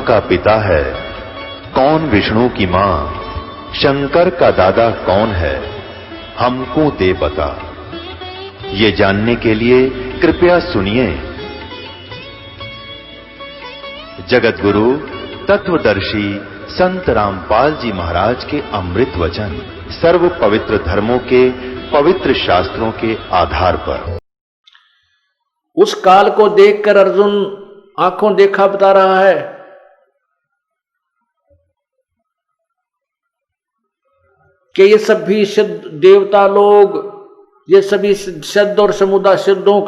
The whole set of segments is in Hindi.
का पिता है, कौन विष्णु की मां, शंकर का दादा कौन है, हमको दे बता। ये जानने के लिए कृपया सुनिए। जगत गुरु तत्वदर्शी संत रामपाल जी महाराज के अमृत वचन सर्व पवित्र धर्मों के पवित्र शास्त्रों के आधार पर। उस काल को देखकर अर्जुन आंखों देखा बता रहा है कि ये सभी सिद्ध देवता लोग, ये सभी सिद्ध और समुदाय, सिद्धों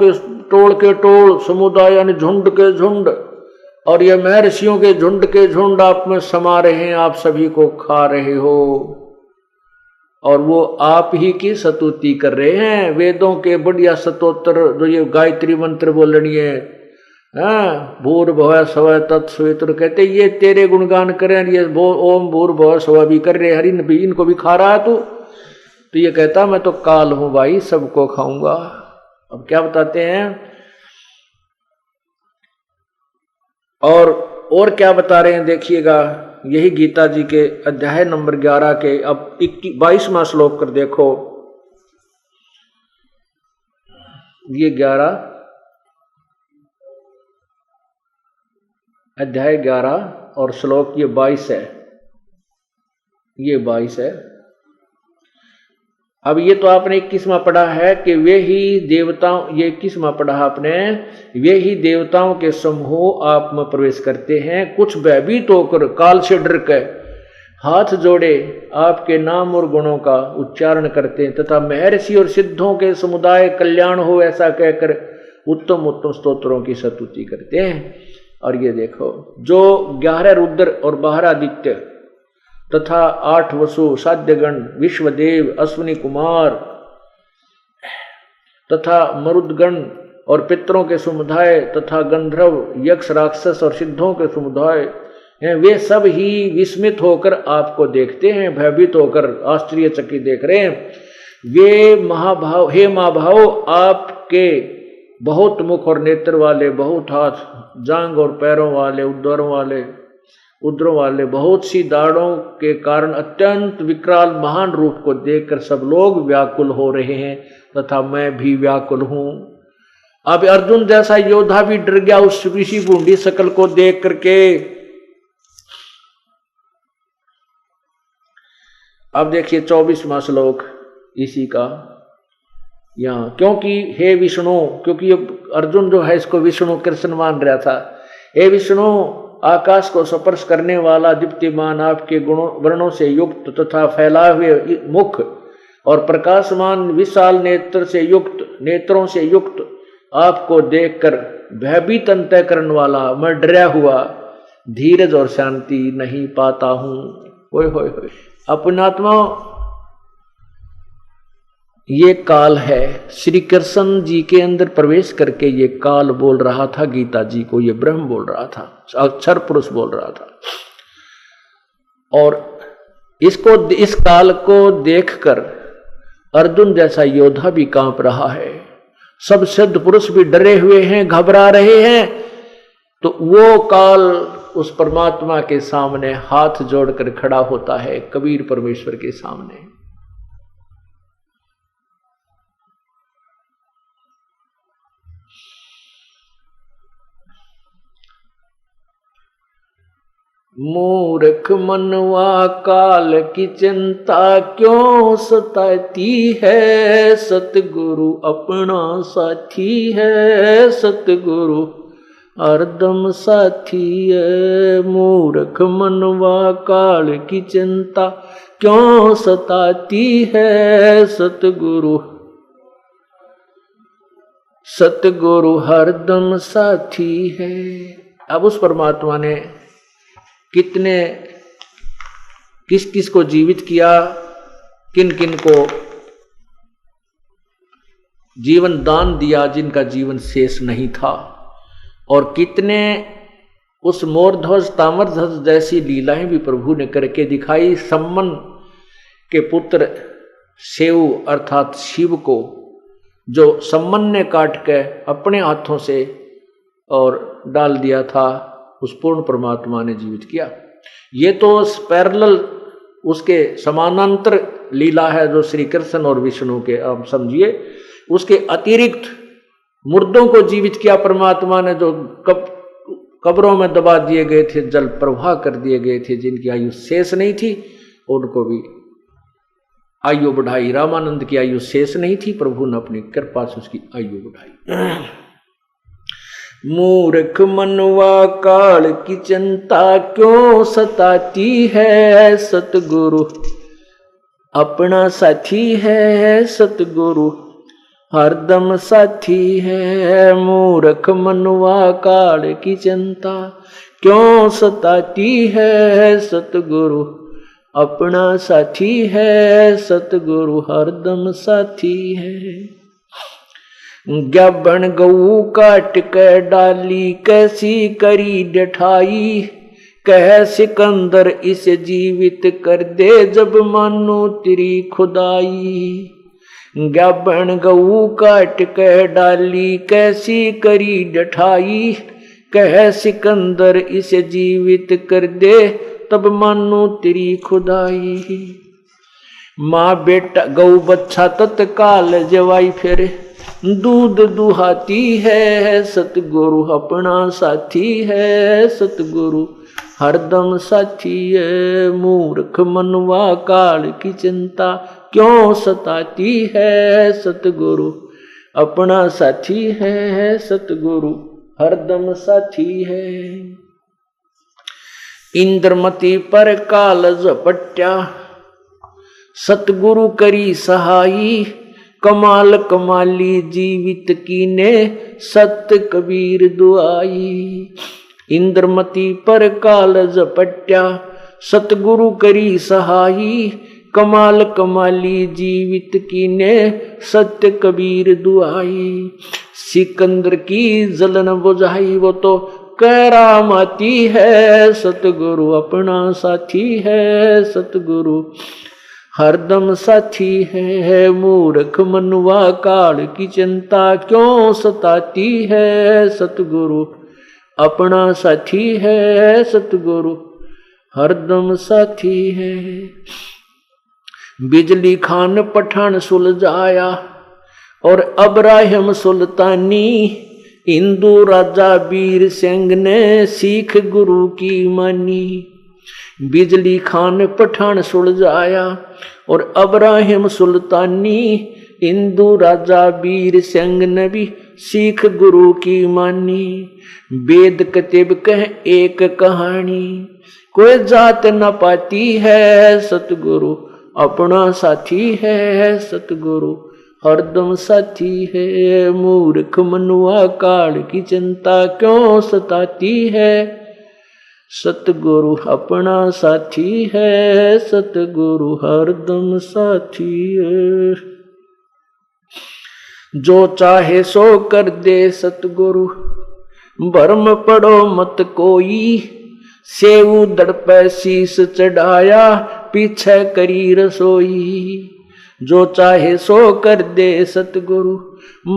के टोल समुदाय यानी झुंड के झुंड, और ये महर्षियों के झुंड के झुंड आप में समा रहे हैं, आप सभी को खा रहे हो और वो आप ही की स्तुति कर रहे हैं। वेदों के बढ़िया स्तोत्र जो ये गायत्री मंत्र बोलनी है, भूर्भुवः स्वः तत्सवितुर् कहते ये तेरे गुणगान करें, ये ओम भूर्भुवः स्वः भी कर रहे, हरि भी इनको भी खा रहा है तो ये कहता मैं तो काल हूं भाई, सबको खाऊंगा। अब क्या बताते हैं और क्या बता रहे हैं देखिएगा। यही गीता जी के अध्याय नंबर 11 के अब 22वां श्लोक कर देखो। ये 11 अध्याय 11 और श्लोक ये 22 है, ये 22 है। अब ये तो आपने 21वां पढ़ा है कि वे ही देवताओं, ये 21वां पढ़ा आपने, वे ही देवताओं के समूह आप में प्रवेश करते हैं, कुछ भयभीत होकर काल से डर के हाथ जोड़े आपके नाम और गुणों का उच्चारण करते हैं, तथा महर्षि और सिद्धों के समुदाय कल्याण हो ऐसा कहकर उत्तम उत्तम स्तोत्रों की स्तुति करते हैं। और ये देखो जो 11 रुद्र और 12 आदित्य तथा 8 वसु, साध्यगण, विश्वदेव, अश्विनी कुमार तथा मरुदगण और पितरों के समुदाय तथा गंधर्व, यक्ष, राक्षस और सिद्धों के समुदाय हैं, वे सब ही विस्मित होकर आपको देखते हैं, भयभीत होकर आश्चर्यचकित देख रहे हैं। वे महाभाव, हे महाभाव, आपके बहुत मुख और नेत्र वाले, बहुत हाथ, जांग और पैरों वाले, उदरों वाले, बहुत सी दाढ़ों के कारण अत्यंत विकराल महान रूप को देखकर सब लोग व्याकुल हो रहे हैं तथा मैं भी व्याकुल हूं। अब अर्जुन जैसा योद्धा भी डर गया उस ऋषि बूंदी शकल को देख करके। अब देखिए 24वां श्लोक इसी का यहां, क्योंकि हे विष्णु, क्योंकि अर्जुन जो है इसको विष्णु कृष्ण मान रहा था। हे विष्णु, आकाश को स्पर्श करने वाला दीप्तिमान, आपके गुणों वर्णों से युक्त तथा फैलाए हुए मुख और प्रकाशमान विशाल नेत्रों से युक्त आपको देखकर भयभीत अंतःकरण वाला मैं डरा हुआ धीरज और शांति नहीं पाता हूं। होय अपनात्मा, ये काल है। श्री कृष्ण जी के अंदर प्रवेश करके ये काल बोल रहा था गीता जी को, ये ब्रह्म बोल रहा था, अक्षर पुरुष बोल रहा था। और इस काल को देखकर अर्जुन जैसा योद्धा भी कांप रहा है, सब सिद्ध पुरुष भी डरे हुए हैं, घबरा रहे हैं। तो वो काल उस परमात्मा के सामने हाथ जोड़कर खड़ा होता है, कबीर परमेश्वर के सामने। मूर्ख मनवा काल की चिंता क्यों सताती है, सतगुरु अपना साथी है, सतगुरु हरदम साथी है। मूर्ख मनवा काल की चिंता क्यों सताती है, सतगुरु हरदम साथी है। अब उस परमात्मा ने किस किस को जीवित किया, किन किन को जीवन दान दिया जिनका जीवन शेष नहीं था, और कितने उस मोरध्वज ताम्रध्वज जैसी लीलाएं भी प्रभु ने करके दिखाई। सम्मन के पुत्र सेव अर्थात शिव को जो सम्मन ने काट के अपने हाथों से और डाल दिया था, उस पूर्ण परमात्मा ने जीवित किया। ये तो पैरेलल उसके समानांतर लीला है जो श्री कृष्ण और विष्णु के, आप समझिए। उसके अतिरिक्त मुर्दों को जीवित किया परमात्मा ने, जो कब्रों में दबा दिए गए थे, जल प्रवाह कर दिए गए थे, जिनकी आयु शेष नहीं थी, उनको भी आयु बढ़ाई। रामानंद की आयु शेष नहीं थी, प्रभु ने अपनी कृपा से उसकी आयु बढ़ाई। मूर्ख मनवा काल की चिंता क्यों सताती है, सतगुरु अपना साथी है, सतगुरु हरदम साथी है। मूर्ख मनवा काल की चिंता क्यों सताती है, सतगुरु अपना साथी है, सतगुरु हरदम साथी है। ज्ञाबन गऊ काट के डाली कैसी करी डठाई, कह सिकंदर इसे जीवित कर दे जब मानो तेरी खुदाई। ज्ञाबन गऊ काट के डाली कैसी करी डठाई, कह सिकंदर इसे जीवित कर दे तब मानो तेरी खुदाई। माँ बेटा गऊ बच्चा तत्काल जवाई फिर दूध दुहाती है, सतगुरु अपना साथी है, सतगुरु हरदम साथी है। मूर्ख मनवा काल की चिंता क्यों सताती है, सतगुरु अपना साथी है, सतगुरु हरदम साथी है। इंद्रमती पर काल झपट्या सतगुरु करी सहाई, कमाल कमाली जीवित कीने सत्य कबीर दुआई। इंद्रमती पर काल झपट्या सतगुरु करी सहाई, कमाल कमाली जीवित कीने सत्य कबीर दुआई। सिकंदर की जलन बुझाई वो तो करामाती है, सतगुरु अपना साथी है, सतगुरु हरदम साथी है। मूर्ख मनवा काल की चिंता क्यों सताती है, सतगुरु अपना साथी है, सतगुरु हरदम साथी है। बिजली खान पठान सुलझाया और अब्राहिम सुल्तानी, हिंदू राजा वीर सिंह ने सीख गुरु की मानी। बिजली खान पठान सुलझाया और अब्राहिम सुल्तानी, हिंदू राजा वीर सिंह ने भी सीख गुरु की मानी। वेद कतिब कह एक कहानी, कोई जात न पाती है, सतगुरु अपना साथी है, सतगुरु हरदम साथी है। मूर्ख मनवा काल की चिंता क्यों सताती है, सतगुरु अपना साथी है, सतगुरु हरदम साथी है। जो चाहे सो कर दे सतगुरु, भरम पड़ो मत कोई। सेऊ दड़ पे शीस चढ़ाया, पीछे करी रसोई। जो चाहे सो कर दे सतगुरु,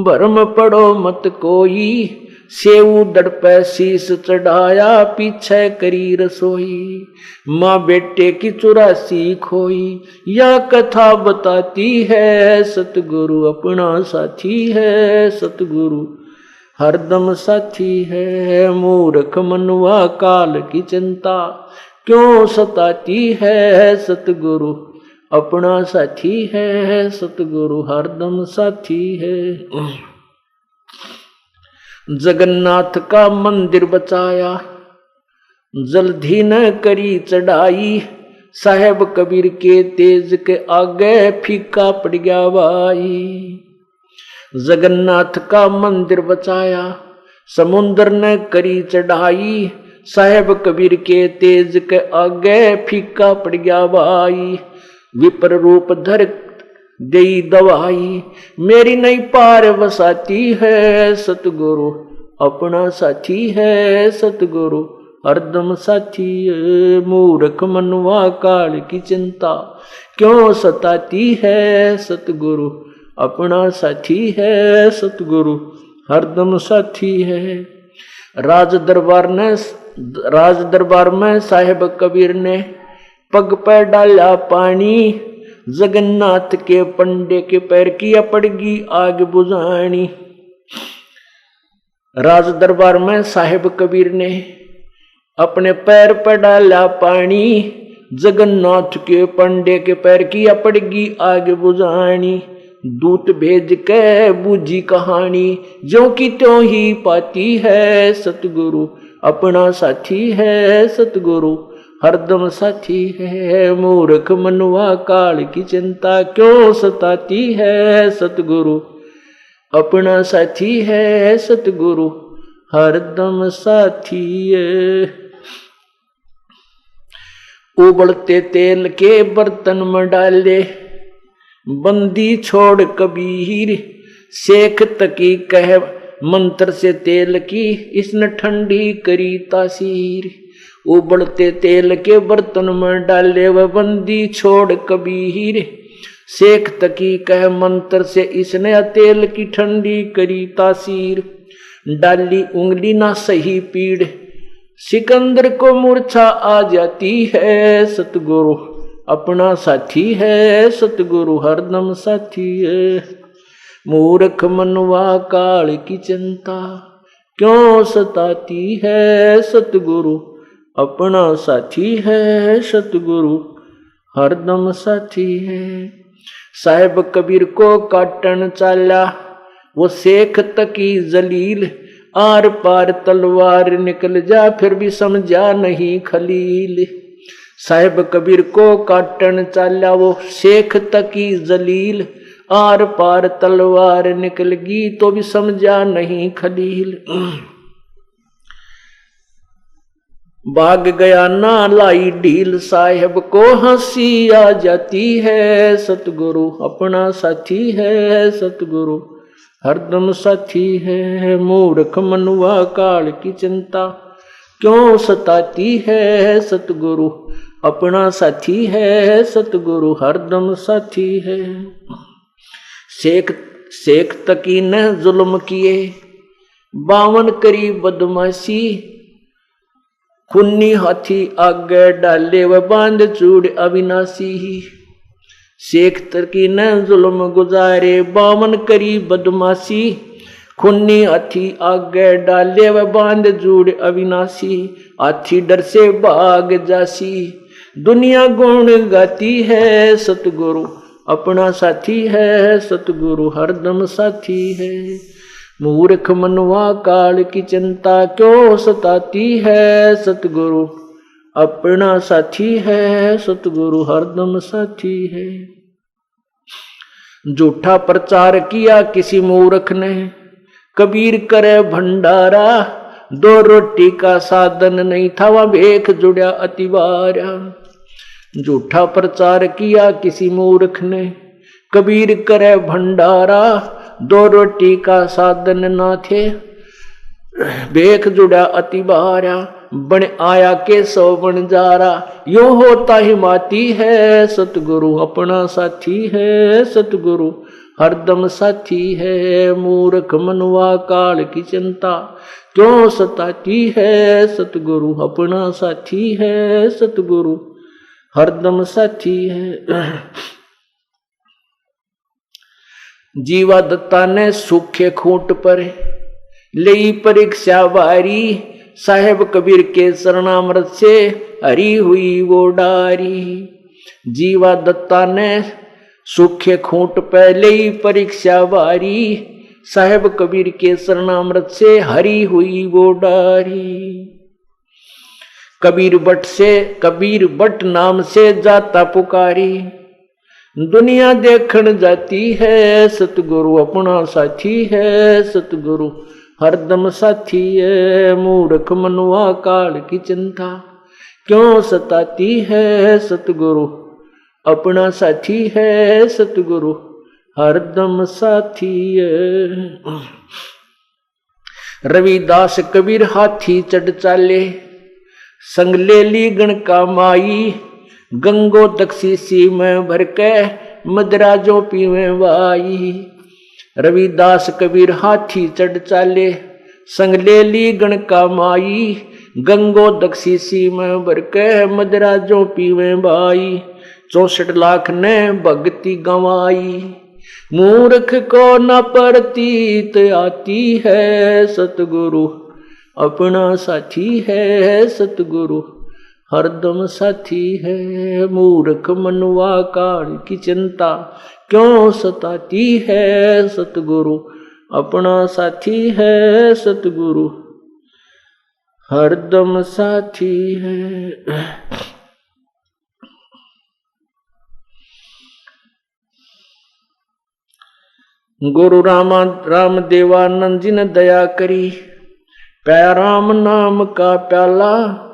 भरम पड़ो मत कोई। सेऊ दड़ पे शीस चढ़ाया, पीछे करी रसोई। माँ बेटे की 84 खोई, या कथा बताती है, सतगुरु अपना साथी है, सतगुरु हरदम साथी है। मूर्ख मनवा काल की चिंता क्यों सताती है, सतगुरु अपना साथी है, सतगुरु हरदम साथी है। जगन्नाथ का मंदिर बचाया, जल्दी न करी चढ़ाई। साहेब कबीर के तेज के आगे फीका पड़ गया भाई। जगन्नाथ का मंदिर बचाया, समुद्र ने करी चढ़ाई। साहेब कबीर के तेज के आगे फीका पड़ गया भाई। विपर रूप धर दई दवाई, मेरी नहीं पार बसाती है, सतगुरु अपना साथी है, सतगुरु हरदम साथी है। मूर्ख मनवा काल की चिंता क्यों सताती है, सतगुरु अपना साथी है, सतगुरु हरदम साथी है। राज दरबार ने राज दरबार में साहेब कबीर ने पग पर डाला पानी, जगन्नाथ के पंडे के पैर किया पड़गी आग बुझानी। राज दरबार में साहेब कबीर ने अपने पैर पर डाला पानी, जगन्नाथ के पंडे के पैर किया पड़गी आग बुझानी। दूत भेज के बूझी कहानी, जो की त्यों ही पाती है सतगुरु अपना साथी है, सतगुरु हरदम साथी है। मूर्ख मनुआ काल की चिंता क्यों सताती है, सतगुरु अपना साथी है, सतगुरु हरदम साथी है। उबलते तेल के बर्तन में डाले बंदी छोड़ कबीर, शेख तकी कह मंत्र से तेल की इसने ठंडी करी तासीर। उबलते तेल के बर्तन में डाले वह बंदी छोड़ कबीर, शेख तकी कह मंत्र से इसने तेल की ठंडी करी तासीर। डाली उंगली ना सही पीड़, सिकंदर को मूर्छा आ जाती है, सतगुरु अपना साथी है, सतगुरु हरदम साथी है। मूर्ख मनवा काल की चिंता क्यों सताती है, सतगुरु अपना साथी है, सतगुरु हरदम साथी है। साहेब कबीर को काटन चाला वो शेख तकी जलील, आर पार तलवार निकल जा फिर भी समझा नहीं खलील। साहेब कबीर को काटन चाला वो शेख तकी जलील, आर पार तलवार निकलगी तो भी समझा नहीं खलील। भाग गया ना लाई ढील, साहेब को हंसी आ जाती है, सतगुरु अपना साथी है, सतगुरु हरदम साथी है। मूर्ख मनुआ काल की चिंता क्यों सताती है, सतगुरु अपना साथी है, सतगुरु हरदम साथी है। शेख तकी ने जुल्म किए 52 करी बदमाशी, खुन्नी हाथी आगे डाले व बांध चूड़ अविनाशी। शेख तकी ने जुल्म गुजारे 52 करी बदमाशी, खुन्नी हाथी आगे डाले व बांध जूड़ अविनाशी। हाथी डर से भाग जासी, दुनिया गुण गाती है, सतगुरु अपना साथी है, सतगुरु हरदम साथी है। मूर्ख मनवा काल की चिंता क्यों सताती है, सतगुरु अपना साथी है, सतगुरु हरदम साथी है। झूठा प्रचार किया किसी मूर्ख ने, कबीर करे भंडारा, 2 रोटी का साधन नहीं था वह भेख जुड़ा अतिवारा। झूठा प्रचार किया किसी मूर्ख ने, कबीर करे भंडारा, 2 रोटी का साधन ना थे भेख जुड़ा अतिवारा। बन आया के 100 बन जारा, यो होता हिमाती है, सतगुरु अपना साथी है, सतगुरु हरदम साथी है। मूर्ख मनुआ काल की चिंता क्यों सताती है, सतगुरु अपना साथी है, सतगुरु हरदम साथी है। जीवा दत्ता ने सूखे खूंट पर लई परीक्षा बारी, साहेब कबीर के शरणामृत से हरी हुई वो डारी। जीवा दत्ता ने सूखे खूंट पर लई परीक्षा बारी, साहेब कबीर के शरणामृत से हरी हुई वो डारी। कबीर बट नाम से जाता पुकारी, दुनिया देखण जाती है, सतगुरु अपना साथी है, सतगुरु हरदम साथी है। मूर्ख मनुआ काल की चिंता क्यों सताती है, सतगुरु अपना साथी है, सतगुरु हरदम साथी है। रविदास कबीर हाथी चढ़ चाले, संग ले ली गण का माई, गंगो तकसीसी में भर के मदराजों पीवे वाई। रविदास कबीर हाथी चढ़ चाले, संग ले ली गण का माई, गंगोदक शीशी में भर के मदराजों पीवे भाई, 64 लाख ने भक्ति गंवाई। मूर्ख को न प्रतीत आती है, सतगुरु अपना साथी है, सतगुरु हरदम साथी है। मूर्ख मनुआ काल की चिंता क्यों सताती है, सतगुरु अपना साथी है, सतगुरु हरदम साथी है। गुरु राम देवानंद जी ने दया करी, प्या राम नाम का प्याला,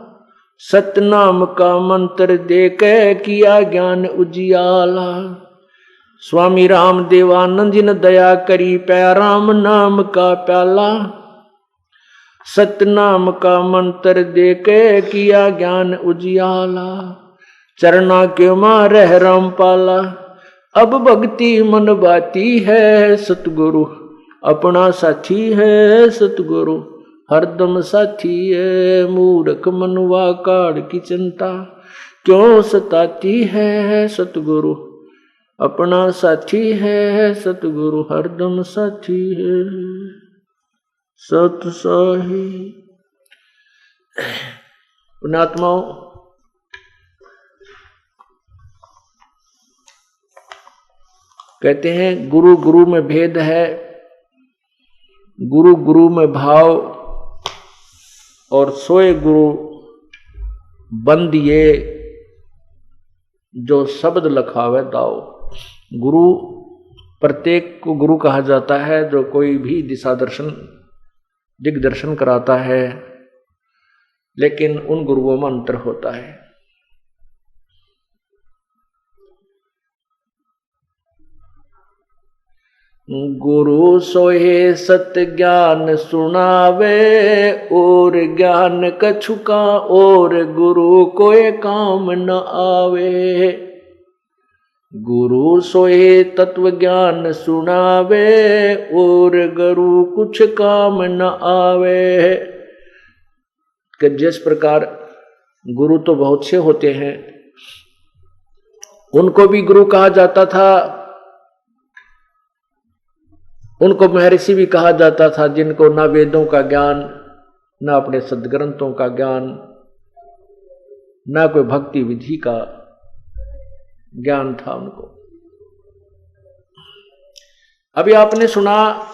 सतनाम का मंत्र दे के किया ज्ञान उजियाला। स्वामी राम देवानंद जी ने दया करी, प्या राम नाम का प्याला, सतनाम का मंत्र दे के किया ज्ञान उजियाला। चरना के मारे राम पाला, अब भक्ति मन बाती है, सतगुरु अपना साथी है, सतगुरु हरदम साथी है। मूर्ख मनुआ काल की चिंता क्यों सताती है, सतगुरु अपना साथी है, सतगुरु हरदम साथी है। सत साही पुण्यात्माओं, कहते हैं गुरु गुरु में भेद है, गुरु गुरु में भाव, और सोए गुरु बंदिए जो शब्द लखावे दाओ। गुरु प्रत्येक को गुरु कहा जाता है जो कोई भी दिशा दर्शन दिग्दर्शन कराता है, लेकिन उन गुरुओं में अंतर होता है। गुरु सोहे सत ज्ञान सुनावे, और ज्ञान कछुका और गुरु कोई काम न आवे। गुरु सोहे तत्व ज्ञान सुनावे, और गुरु कुछ काम न आवे। कि जिस प्रकार गुरु तो बहुत से होते हैं, उनको भी गुरु कहा जाता था, उनको महर्षि भी कहा जाता था, जिनको ना वेदों का ज्ञान, ना अपने सदग्रंथों का ज्ञान, ना कोई भक्ति विधि का ज्ञान था उनको। अभी आपने सुना,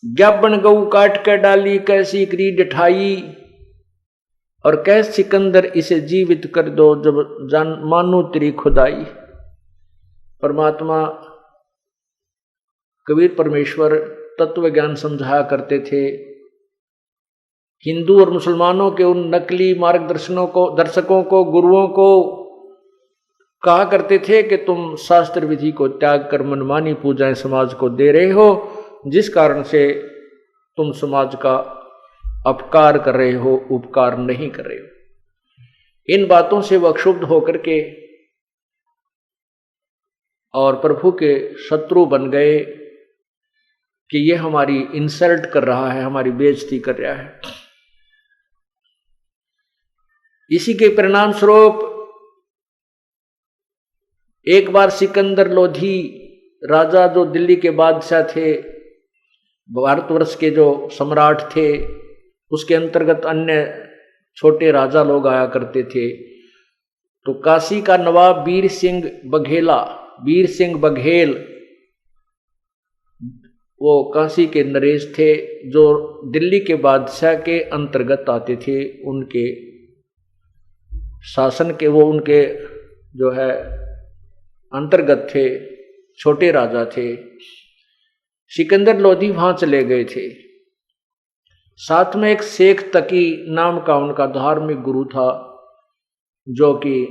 ज्ञापन गऊ काट कर डाली, कैसी क्रीड ठाई, और कह सिकंदर इसे जीवित कर दो, जब जान मानो तेरी खुदाई। परमात्मा कबीर परमेश्वर तत्व ज्ञान समझाया करते थे। हिंदू और मुसलमानों के उन नकली दर्शकों को गुरुओं को कहा करते थे कि तुम शास्त्र विधि को त्याग कर मनमानी पूजाएं समाज को दे रहे हो, जिस कारण से तुम समाज का अपकार कर रहे हो, उपकार नहीं कर रहे हो। इन बातों से वह क्षुब्ध होकर के और प्रभु के शत्रु बन गए कि ये हमारी इंसल्ट कर रहा है, हमारी बेइज्जती कर रहा है। इसी के परिणाम स्वरूप एक बार सिकंदर लोधी राजा, जो दिल्ली के बादशाह थे, भारतवर्ष के जो सम्राट थे, उसके अंतर्गत अन्य छोटे राजा लोग आया करते थे। तो काशी का नवाब वीर सिंह बघेल, वो काशी के नरेश थे, जो दिल्ली के बादशाह के अंतर्गत आते थे। उनके शासन के वो उनके जो है अंतर्गत थे, छोटे राजा थे। सिकंदर लोधी वहां चले गए थे। साथ में एक शेख तकी नाम का उनका धार्मिक गुरु था, जो कि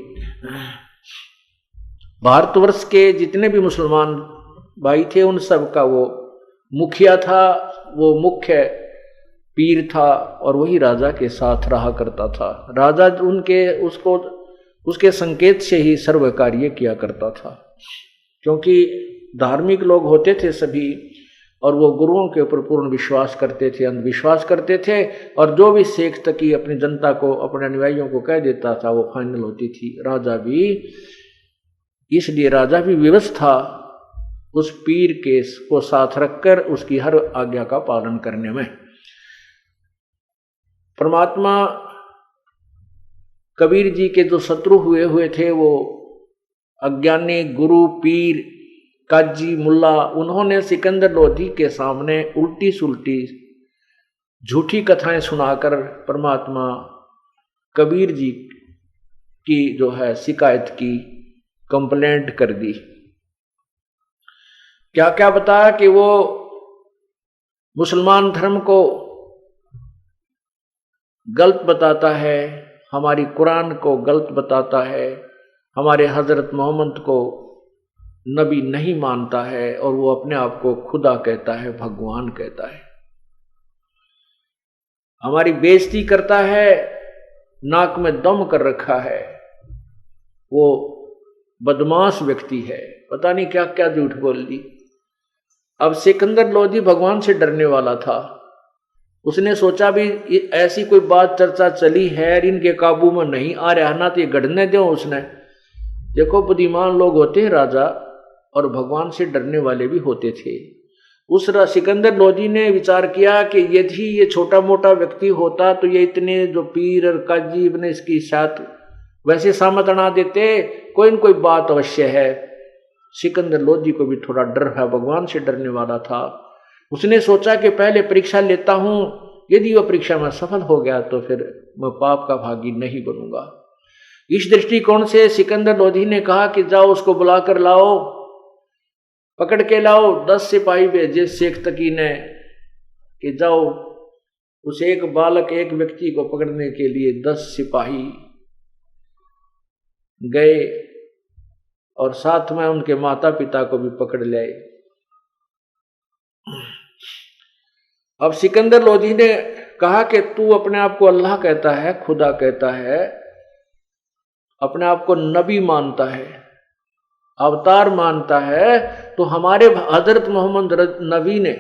भारतवर्ष के जितने भी मुसलमान भाई थे उन सब का वो मुखिया था, वो मुख्य पीर था, और वही राजा के साथ रहा करता था। राजा उसके संकेत से ही सर्व कार्य किया करता था, क्योंकि धार्मिक लोग होते थे सभी, और वो गुरुओं के ऊपर पूर्ण विश्वास करते थे, अंधविश्वास करते थे, और जो भी शेख तकी अपनी जनता को, अपने अनुयायियों को कह देता था वो फाइनल होती थी। राजा भी, इसलिए राजा भी विवश था उस पीर के को साथ रखकर उसकी हर आज्ञा का पालन करने में। परमात्मा कबीर जी के जो शत्रु हुए थे वो अज्ञानी गुरु, पीर, काजी, मुल्ला, उन्होंने सिकंदर लोधी के सामने उल्टी सुल्टी झूठी कथाएं सुनाकर परमात्मा कबीर जी की जो है शिकायत की, कंप्लेंट कर दी। क्या क्या बताया कि वो मुसलमान धर्म को गलत बताता है, हमारी कुरान को गलत बताता है, हमारे हजरत मोहम्मद को नबी नहीं मानता है, और वो अपने आप को खुदा कहता है, भगवान कहता है, हमारी बेइज्जती करता है, नाक में दम कर रखा है। वो बदमाश व्यक्ति है, पता नहीं क्या क्या झूठ बोल दी। अब सिकंदर लोधी भगवान से डरने वाला था, उसने सोचा भी ऐसी कोई बात चर्चा चली है, इनके काबू में नहीं आ रहा ना, तो ये गढ़ने दो। उसने देखो बुद्धिमान लोग होते हैं राजा, और भगवान से डरने वाले भी होते थे। उस सिकंदर लोधी ने विचार किया कि यदि ये छोटा मोटा व्यक्ति होता तो ये इतने जो पीर और काजी बने इसकी साथ वैसे सामत अड़ा देते, कोई न कोई बात अवश्य है। सिकंदर लोधी को भी थोड़ा डर है, भगवान से डरने वाला था। उसने सोचा कि पहले परीक्षा लेता हूं, यदि वह परीक्षा में सफल हो गया तो फिर मैं पाप का भागी नहीं बनूंगा। इस दृष्टिकोण से सिकंदर लोधी ने कहा कि जाओ उसको बुलाकर लाओ, पकड़ के लाओ। 10 सिपाही भेजे शेख तकी ने कि जाओ उस एक बालक, एक व्यक्ति को पकड़ने के लिए 10 सिपाही गए, और साथ में उनके माता पिता को भी पकड़ लाए। अब सिकंदर लोधी ने कहा कि तू अपने आप को अल्लाह कहता है, खुदा कहता है, अपने आप को नबी मानता है, अवतार मानता है, तो हमारे हजरत मोहम्मद नबी ने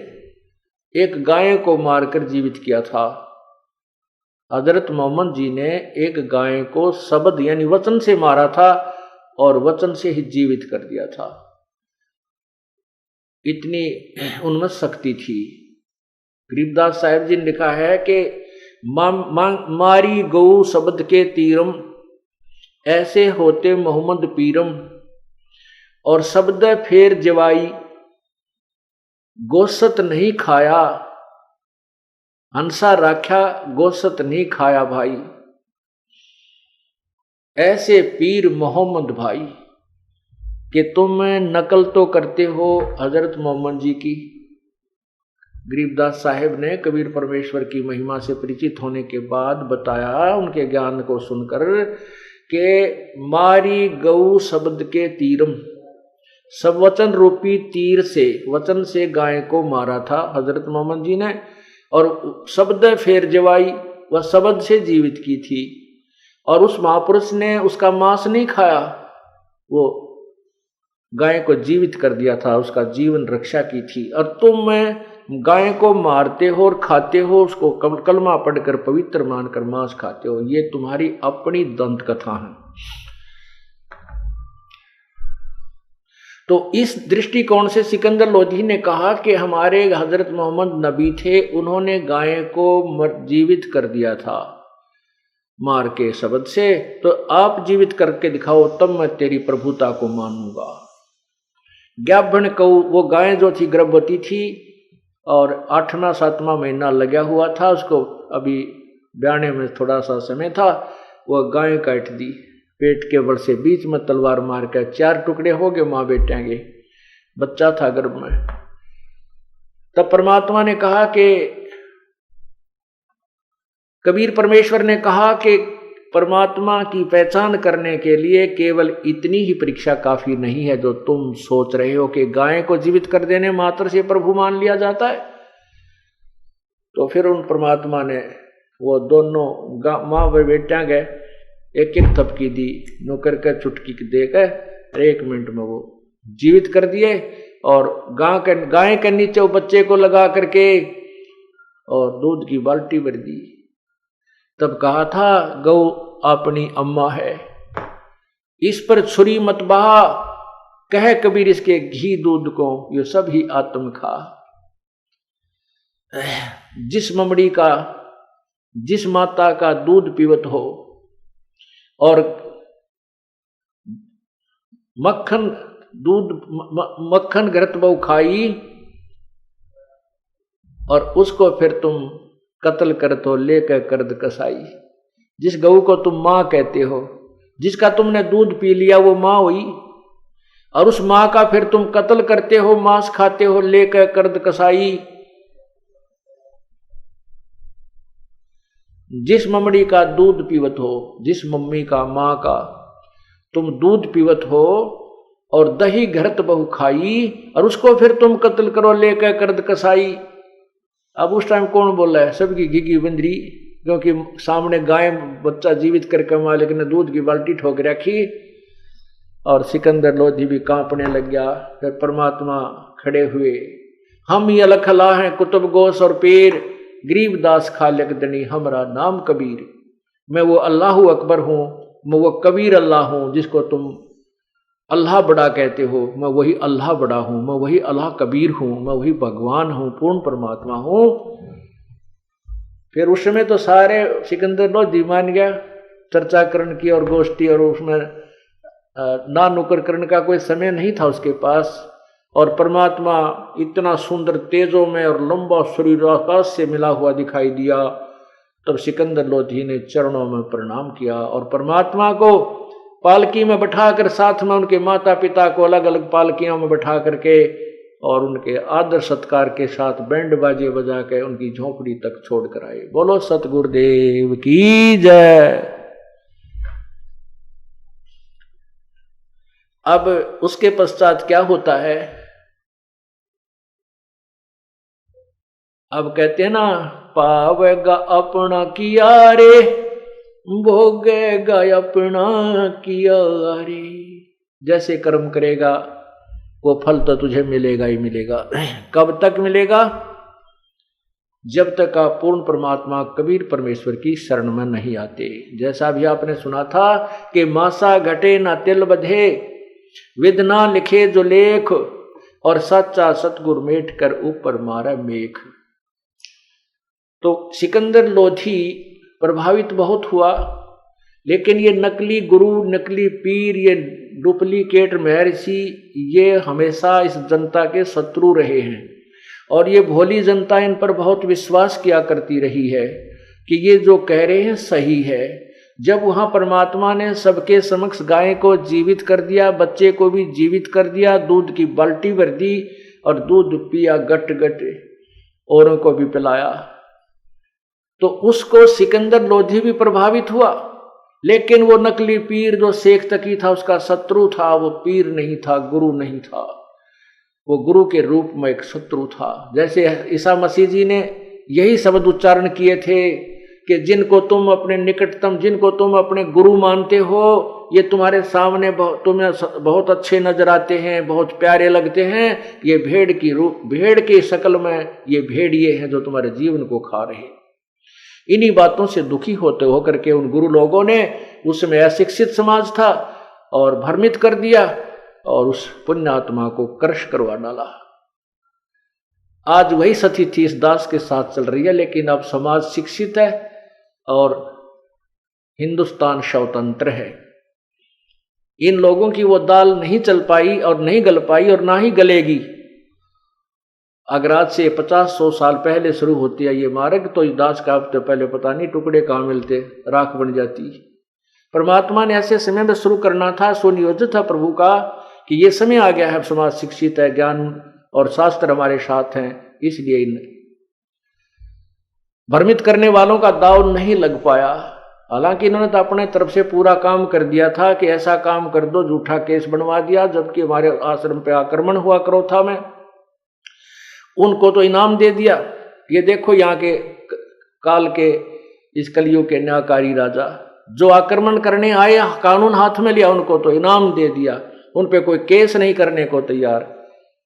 एक गाय को मारकर जीवित किया था। हजरत मोहम्मद जी ने एक गाय को शब्द यानी वचन से मारा था, और वचन से ही जीवित कर दिया था। इतनी उनमें शक्ति थी। गरीबदास साहिब जी ने लिखा है कि मारी गौ शब्द के तीरम, ऐसे होते मोहम्मद पीरम, और शब्द फेर जवाई, गोश्त नहीं खाया, हंसा राख्या गोश्त नहीं खाया भाई। ऐसे पीर मोहम्मद भाई कि तुम नकल तो करते हो हजरत मोहम्मद जी की। गरीबदास साहिब ने कबीर परमेश्वर की महिमा से परिचित होने के बाद बताया, उनके ज्ञान को सुनकर, कि मारी गौ शब्द के तीरम, सब वचन रूपी तीर से, वचन से गाय को मारा था हजरत मोहम्मद जी ने, और शब्द फेर जवाई, वह शब्द से जीवित की थी। और उस महापुरुष ने उसका मांस नहीं खाया, वो गाय को जीवित कर दिया था, उसका जीवन रक्षा की थी। और तुम गाय को मारते हो और खाते हो, उसको कलमा पढ़कर पवित्र मानकर मांस खाते हो, ये तुम्हारी अपनी दंत कथा है। तो इस दृष्टिकोण से सिकंदर लोधी ने कहा कि हमारे हजरत मोहम्मद नबी थे, उन्होंने गाय को जीवित कर दिया था मार के शब्द से, तो आप जीवित करके दिखाओ, तब मैं तेरी प्रभुता को मानूंगा। ज्ञापन को वो गाय जो थी गर्भवती थी, और 8वां 7वां महीना लगा हुआ था उसको, अभी ब्याने में थोड़ा सा समय था, वह गाय काट दी पेट के बल से, बीच में तलवार मार कर 4 टुकड़े हो गए माँ बेटे के, बच्चा था गर्भ में। तब परमात्मा ने कहा कि कबीर परमेश्वर ने कहा कि परमात्मा की पहचान करने के लिए केवल इतनी ही परीक्षा काफी नहीं है जो तुम सोच रहे हो कि गाय को जीवित कर देने मात्र से प्रभु मान लिया जाता है। तो फिर उन परमात्मा ने वो दोनों माँ व बेटियां गए, एक एक थपकी दी, नौकर का चुटकी देकर 1 मिनट में वो जीवित कर दिए, और गाय के नीचे वो बच्चे को लगा करके और दूध की बाल्टी भर दी। तब कहा था गौ अपनी अम्मा है, इस पर छुरी मत बहा, कह कबीर इसके घी दूध को ये सब ही आत्म खा। जिस ममड़ी का, जिस माता का दूध पीवत हो और मक्खन दूध मक्खन घृत बहु खाई और उसको फिर तुम कत्ल करते हो लेकर कर्द कसाई। जिस गऊ को तुम मां कहते हो, जिसका तुमने दूध पी लिया वो मां हुई, और उस मां का फिर तुम कत्ल करते हो, मांस खाते हो लेकर कर्द कसाई। जिस ममड़ी का दूध पीवत हो, जिस मम्मी का, मां का तुम दूध पीवत हो और दही घृत बहु खाई और उसको फिर तुम कत्ल करो लेकर कर्द कसाई। अब उस टाइम कौन बोला है? सबकी घिघी बंदरी, क्योंकि सामने गाय बच्चा जीवित करके मालिक ने दूध की बाल्टी ठोक रखी और सिकंदर लोधी भी कांपने लग गया। फिर परमात्मा खड़े हुए, हम ये अलखला हैं कुतुब गोस और पीर, गरीबदास खालिक दनी हमारा नाम कबीर। मैं वो अल्लाह अकबर हूं, मैं वो कबीर अल्लाह हूं जिसको तुम अल्लाह बड़ा कहते हो। मैं वही अल्लाह बड़ा हूं, मैं वही अल्लाह कबीर हूं, मैं वही भगवान हूं, पूर्ण परमात्मा हूं। फिर उस समय तो सारे सिकंदर लोधी मान गया, चर्चा करण की और गोष्ठी, और उसमें ना नुकर करण का कोई समय नहीं था उसके पास। और परमात्मा इतना सुंदर तेजों में और लंबा शरीर आकाश से मिला हुआ दिखाई दिया। तब सिकंदर लोधी ने चरणों में प्रणाम किया और परमात्मा को पालकी में बैठाकर, साथ में उनके माता पिता को अलग अलग पालकियों में बैठा करके और उनके आदर सत्कार के साथ बैंड बाजे बजा के उनकी झोपड़ी तक छोड़ कर आए। बोलो सतगुरुदेव की जय। अब उसके पश्चात क्या होता है? अब कहते हैं ना, पावेगा अपना किया रे, भोगेगा अपना किया रे। जैसे कर्म करेगा वो फल तो तुझे मिलेगा ही मिलेगा। कब तक मिलेगा? जब तक आप पूर्ण परमात्मा कबीर परमेश्वर की शरण में नहीं आते। जैसा भी आपने सुना था कि मासा घटे ना तिल बधे, विद ना लिखे जो लेख, और सच्चा सतगुर मेट कर ऊपर मारा मेख। तो सिकंदर लोधी प्रभावित बहुत हुआ, लेकिन ये नकली गुरु, नकली पीर, ये डुप्लीकेट महर्षि, ये हमेशा इस जनता के शत्रु रहे हैं और ये भोली जनता इन पर बहुत विश्वास किया करती रही है कि ये जो कह रहे हैं सही है। जब वहां परमात्मा ने सबके समक्ष गाय को जीवित कर दिया, बच्चे को भी जीवित कर दिया, दूध की बाल्टी भर दी और दूध पिया गट गट, औरों को भी पिलाया, तो उसको सिकंदर लोधी भी प्रभावित हुआ। लेकिन वो नकली पीर जो शेख तकी था उसका शत्रु था, वो पीर नहीं था, गुरु नहीं था, वो गुरु के रूप में एक शत्रु था। जैसे ईसा मसीह जी ने यही शब्द उच्चारण किए थे कि जिनको तुम अपने निकटतम, जिनको तुम अपने गुरु मानते हो, ये तुम्हारे सामने तुम्हें बहुत अच्छे नजर आते हैं, बहुत प्यारे लगते हैं, ये भेड़ की शक्ल में ये भेड़िए हैं जो तुम्हारे जीवन को खा रहे हैं। इन्हीं बातों से दुखी होते होकर के उन गुरु लोगों ने, उसमें अशिक्षित समाज था, और भ्रमित कर दिया और उस पुण्यात्मा को क्रश करवा डाला। आज वही स्थिति इस दास के साथ चल रही है, लेकिन अब समाज शिक्षित है और हिंदुस्तान स्वतंत्र है। इन लोगों की वो दाल नहीं चल पाई और नहीं गल पाई और ना ही गलेगी। अगर आज से 50-100 साल पहले शुरू होती है ये मार्ग, तो इस दास का हफ्ते पहले पता नहीं टुकड़े कहाँ मिलते, राख बन जाती। परमात्मा ने ऐसे समय में शुरू करना था, सुनियोजित था प्रभु का कि ये समय आ गया है, समाज शिक्षित है, ज्ञान और शास्त्र हमारे साथ हैं, इसलिए इन भ्रमित करने वालों का दाव नहीं लग पाया। हालांकि इन्होंने तो अपने तरफ से पूरा काम कर दिया था कि ऐसा काम कर दो, झूठा केस बनवा दिया, जबकि हमारे आश्रम पे आक्रमण हुआ क्रोथा में, उनको तो इनाम दे दिया। ये देखो यहाँ के काल के इस कलयुग के न्यायकारी राजा जो आक्रमण करने आए, कानून हाथ में लिया, उनको तो इनाम दे दिया, उन पे कोई केस नहीं करने को तैयार।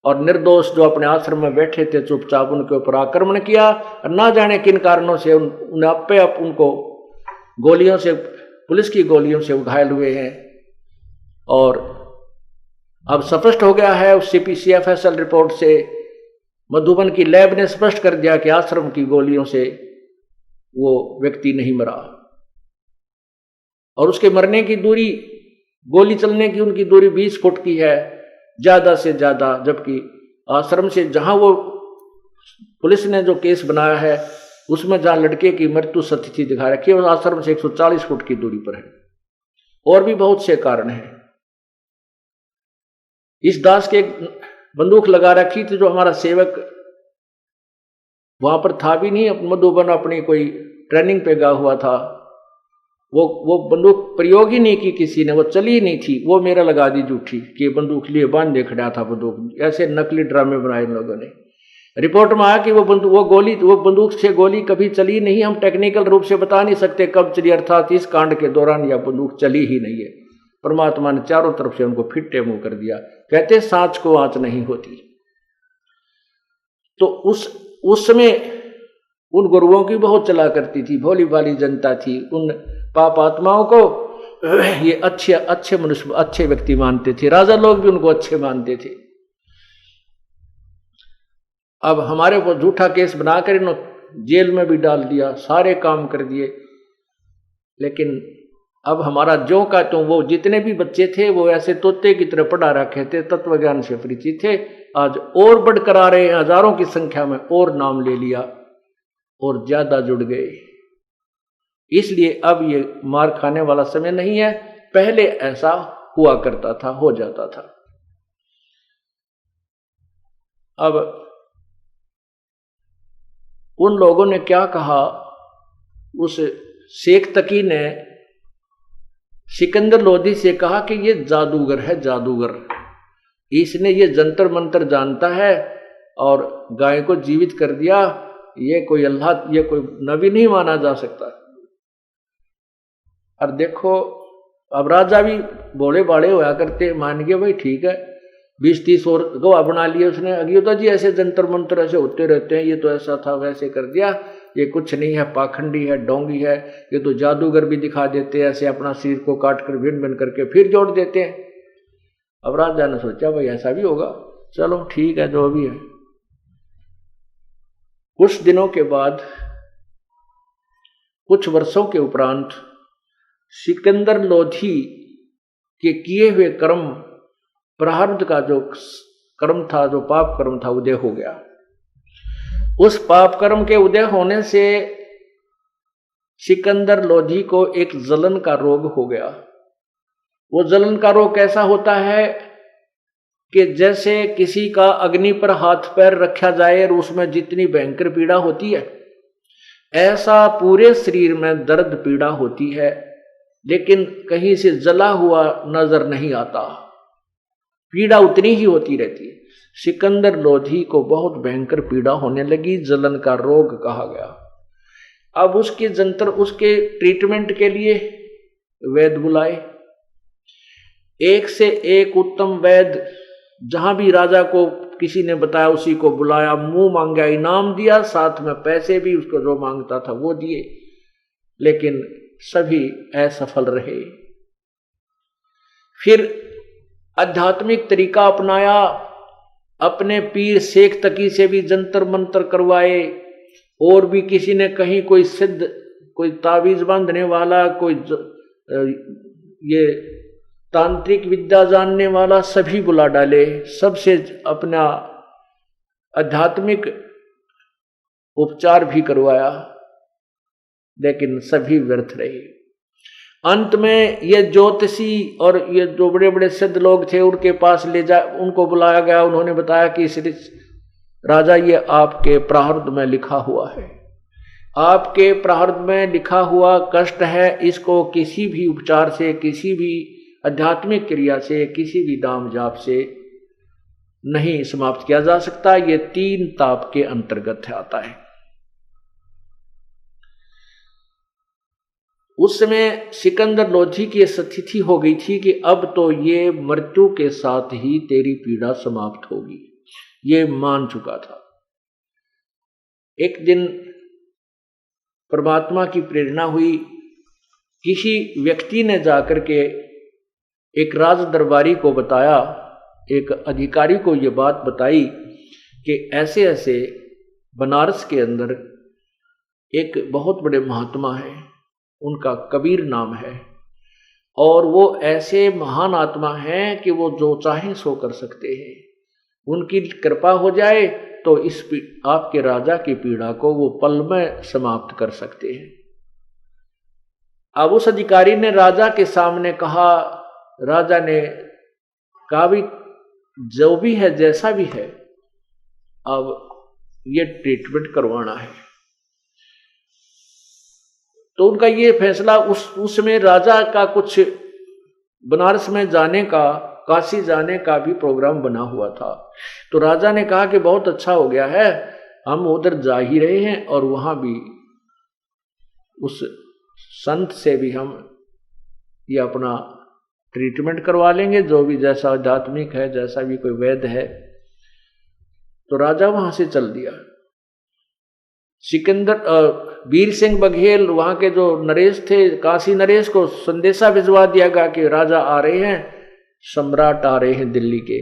और निर्दोष जो अपने आश्रम में बैठे थे चुपचाप उनके ऊपर आक्रमण किया और ना जाने किन कारणों से उनको गोलियों से, पुलिस की गोलियों से घायल हुए हैं। और अब स्पष्ट हो गया है उस CPCFSL रिपोर्ट से, मधुबन की लैब ने स्पष्ट कर दिया कि आश्रम की गोलियों से वो व्यक्ति नहीं मरा और उसके मरने की दूरी, गोली चलने की उनकी दूरी 20 फुट की है ज्यादा से ज्यादा, जबकि आश्रम से जहां वो पुलिस ने जो केस बनाया है उसमें जहां लड़के की मृत्यु स्थिति दिखा रखी है उस आश्रम से 140 फुट की दूरी पर है। और भी बहुत से कारण हैं। इस दास के बंदूक लगा रखी थी जो हमारा सेवक वहां पर था भी नहीं, मधुबन अपनी कोई ट्रेनिंग पे गया हुआ था, वो बंदूक प्रयोग ही नहीं की किसी ने, वो चली ही नहीं थी, वो मेरा लगा दी झूठी कि बंदूक लिए बांध खड़ा था बंदूक। ऐसे नकली ड्रामे बनाए इन लोगों ने। रिपोर्ट में आया कि वो बंदूक से गोली कभी चली नहीं। हम टेक्निकल रूप से बता नहीं सकते कब चली, अर्थात इस कांड के दौरान यह बंदूक चली ही नहीं है। परमात्मा ने चारों तरफ से उनको फिट्टे मुंह कर दिया। कहते सांच को आंच नहीं होती। तो उस समय उन गुरुओं की बहुत चला करती थी, भोली भाली जनता थी। उन पाप आत्माओं को ये अच्छे मनुष्य, अच्छे व्यक्ति मानते थे। राजा लोग भी उनको अच्छे मानते थे। अब हमारे ऊपर झूठा केस बनाकर इन्होंने जेल में भी डाल दिया, सारे काम कर दिए। लेकिन अब हमारा ज्यों का तो वो जितने भी बच्चे थे वो ऐसे तोते की तरह पढ़ा रखे थे, तत्व ज्ञान से परिचित थे। आज और बढ़कर आ रहे हैं, हजारों की संख्या में और नाम ले लिया और ज्यादा जुड़ गए। इसलिए अब ये मार खाने वाला समय नहीं है, पहले ऐसा हुआ करता था, हो जाता था। अब उन लोगों ने क्या कहा, उस शेख तकी ने सिकंदर लोधी से कहा कि ये जादूगर है, जादूगर, इसने ये जंतर मंतर जानता है और गाय को जीवित कर दिया। ये कोई अल्लाह, ये कोई नबी नहीं माना जा सकता। और देखो अब राजा भी भोले बाड़े होया करते, मान गए भाई ठीक है, 20-30 और गवाह बना लिए उसने। अगियोता जी ऐसे जंतर मंतर ऐसे होते रहते हैं, ये तो ऐसा था वैसे कर दिया, ये कुछ नहीं है, पाखंडी है, डोंगी है, ये तो जादूगर भी दिखा देते हैं, ऐसे अपना शरीर को काट कर भिन्न भिन्न करके फिर जोड़ देते हैं। अब राजा ने सोचा भाई ऐसा भी होगा, चलो ठीक है जो भी है। कुछ दिनों के बाद, कुछ वर्षों के उपरांत सिकंदर लोधी के किए हुए कर्म, प्रारब्ध का जो कर्म था, जो पाप कर्म था, उदय हो गया। उस पाप कर्म के उदय होने से सिकंदर लोधी को एक जलन का रोग हो गया। वो जलन का रोग कैसा होता है कि जैसे किसी का अग्नि पर हाथ पैर रखा जाए और उसमें जितनी भयंकर पीड़ा होती है, ऐसा पूरे शरीर में दर्द पीड़ा होती है, लेकिन कहीं से जला हुआ नजर नहीं आता, पीड़ा उतनी ही होती रहती है। सिकंदर लोधी को बहुत भयंकर पीड़ा होने लगी, जलन का रोग कहा गया। अब उसके ट्रीटमेंट के लिए वैद्य बुलाए, एक से एक उत्तम वैद्य, जहां भी राजा को किसी ने बताया उसी को बुलाया, मुंह मांगा इनाम दिया, साथ में पैसे भी उसको जो मांगता था वो दिए, लेकिन सभी असफल रहे। फिर आध्यात्मिक तरीका अपनाया, अपने पीर शेख तकी से भी जंतर मंतर करवाए, और भी किसी ने कहीं कोई सिद्ध, कोई ताबीज बांधने वाला, कोई ये तांत्रिक विद्या जानने वाला, सभी बुला डाले, सबसे अपना आध्यात्मिक उपचार भी करवाया, लेकिन सभी व्यर्थ रहे। अंत में ये ज्योतिषी और ये जो बड़े बड़े सिद्ध लोग थे उनके पास उनको बुलाया गया। उन्होंने बताया कि श्री राजा, ये आपके प्रारब्ध में लिखा हुआ है, आपके प्रारब्ध में लिखा हुआ कष्ट है, इसको किसी भी उपचार से, किसी भी आध्यात्मिक क्रिया से, किसी भी नाम जाप से नहीं समाप्त किया जा सकता। ये 3 ताप के अंतर्गत आता है। उस समय सिकंदर लोधी की स्थिति हो गई थी कि अब तो ये मृत्यु के साथ ही तेरी पीड़ा समाप्त होगी। ये मान चुका था। एक दिन परमात्मा की प्रेरणा हुई, किसी व्यक्ति ने जाकर के एक राज दरबारी को बताया, एक अधिकारी को ये बात बताई कि ऐसे ऐसे बनारस के अंदर एक बहुत बड़े महात्मा है, उनका कबीर नाम है, और वो ऐसे महान आत्मा हैं कि वो जो चाहे सो कर सकते हैं। उनकी कृपा हो जाए तो इस आपके राजा की पीड़ा को वो पल में समाप्त कर सकते हैं। अब उस अधिकारी ने राजा के सामने कहा, राजा ने कहा भी जो भी है जैसा भी है, अब ये ट्रीटमेंट करवाना है। तो उनका ये फैसला, उसमें राजा का कुछ बनारस में जाने का, काशी जाने का भी प्रोग्राम बना हुआ था। तो राजा ने कहा कि बहुत अच्छा हो गया है, हम उधर जा ही रहे हैं और वहां भी उस संत से भी हम ये अपना ट्रीटमेंट करवा लेंगे, जो भी जैसा आध्यात्मिक है, जैसा भी कोई वैद्य है। तो राजा वहां से चल दिया। वीर सिंह बघेल, वहां के जो नरेश थे, काशी नरेश को संदेशा भिजवा दिया गया कि राजा आ रहे हैं, सम्राट आ रहे हैं दिल्ली के।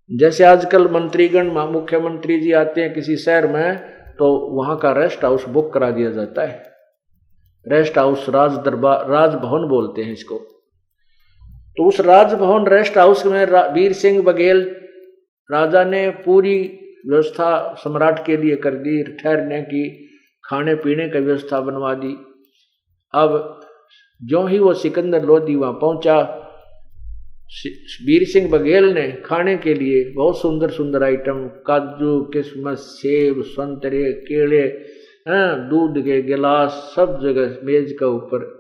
जैसे आजकल मंत्रीगण, मुख्यमंत्री जी आते हैं किसी शहर में, तो वहां का रेस्ट हाउस बुक करा दिया जाता है। रेस्ट हाउस, राज दरबार, राजभवन बोलते हैं इसको। तो उस राजभवन रेस्ट हाउस में वीर सिंह बघेल राजा ने पूरी व्यवस्था सम्राट के लिए कर दी, ठहरने की, खाने पीने की व्यवस्था बनवा दी। अब जो ही वो सिकंदर लोधी वहां पहुंचा, वीर सिंह बघेल ने खाने के लिए बहुत सुंदर सुंदर आइटम, काजू, किशमिश, सेब, संतरे, केले, दूध के गिलास सब जगह मेज के ऊपर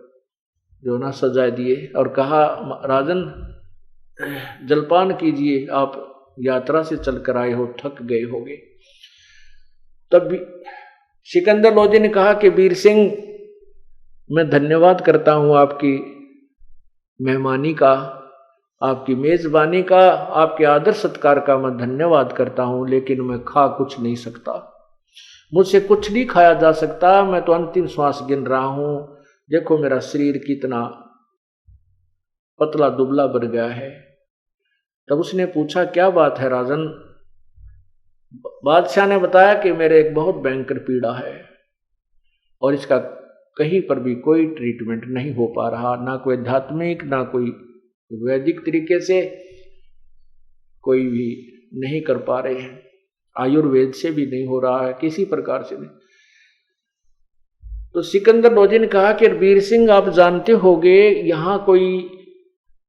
जो ना सजा दिए और कहा, राजन जलपान कीजिए, आप यात्रा से चलकर आए हो, थक गए होगे। तब सिकंदर लोधी ने कहा कि वीर सिंह, मैं धन्यवाद करता हूं आपकी मेहमानी का, आपकी मेजबानी का, आपके आदर सत्कार का मैं धन्यवाद करता हूं, लेकिन मैं खा कुछ नहीं सकता, मुझसे कुछ नहीं खाया जा सकता, मैं तो अंतिम श्वास गिन रहा हूं। देखो मेरा शरीर कितना पतला दुबला बन गया है। तब उसने पूछा, क्या बात है राजन? बादशाह ने बताया कि मेरे एक बहुत भयंकर पीड़ा है और इसका कहीं पर भी कोई ट्रीटमेंट नहीं हो पा रहा, ना कोई आध्यात्मिक, ना कोई वैदिक तरीके से कोई भी नहीं कर पा रहे हैं, आयुर्वेद से भी नहीं हो रहा है, किसी प्रकार से नहीं। तो सिकंदर लोधी ने कहा कि वीर सिंह, आप जानते होंगे यहां कोई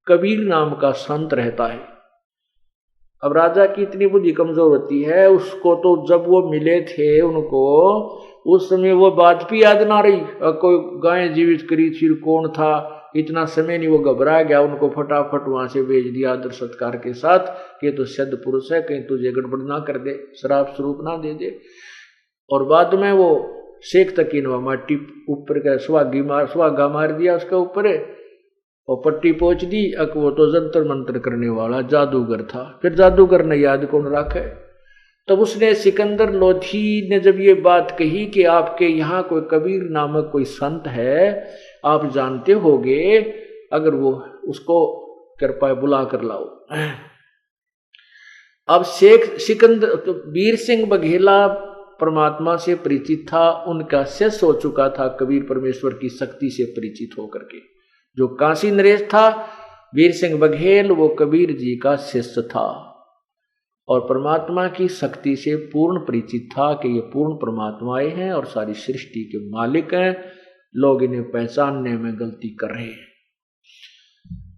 कबीर नाम का संत रहता है। अब राजा की इतनी बुद्धि कमजोर होती है, उसको तो जब वो मिले थे उनको, उस समय वो बात भी याद ना रही, कोई गाय जीवित करी थी, कौन था, इतना समय नहीं, वो घबरा गया, उनको फटाफट वहां से भेज दिया आदर सत्कार के साथ कि तो सिद्ध पुरुष है, कहीं तुझे गड़बड़ ना कर दे, शराब स्वरूप ना दे दे। और बाद में वो शेख तकीनवा माटी ऊपर का सुहागा मार दिया उसके ऊपर और पट्टी पहुंच दी। वो तो जंतर मंत्र करने वाला जादूगर था, फिर जादूगर ने याद कौन रखे। तब उसने, सिकंदर लोधी ने जब ये बात कही कि आपके यहाँ कोई कबीर नामक कोई संत है, आप जानते होगे, अगर वो उसको कृपया बुला कर लाओ। अब सिकंदर तो वीर सिंह बघेला परमात्मा से परिचित था, उनका शिष्य हो चुका था, कबीर परमेश्वर की शक्ति से परिचित होकर के। जो काशी नरेश था वीर सिंह बघेल, वो कबीर जी का शिष्य था और परमात्मा की शक्ति से पूर्ण परिचित था कि ये पूर्ण परमात्माएं हैं और सारी सृष्टि के मालिक हैं, लोग इन्हें पहचानने में गलती कर रहे हैं।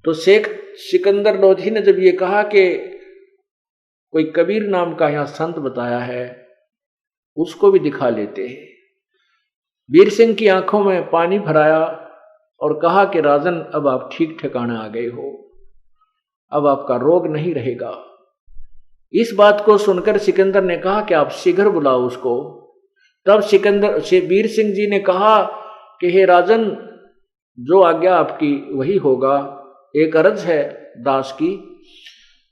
तो सिकंदर लोधी ने जब ये कहा कि कोई कबीर नाम का यहाँ संत बताया है, उसको भी दिखा लेते हैं। वीर सिंह की आंखों में पानी भराया और कहा कि राजन, अब आप ठीक ठिकाने आ गए हो, अब आपका रोग नहीं रहेगा। इस बात को सुनकर सिकंदर ने कहा कि आप शीघ्र बुलाओ उसको। तब वीर सिंह जी ने कहा कि हे राजन, जो आज्ञा आपकी वही होगा। एक अर्ज है दास की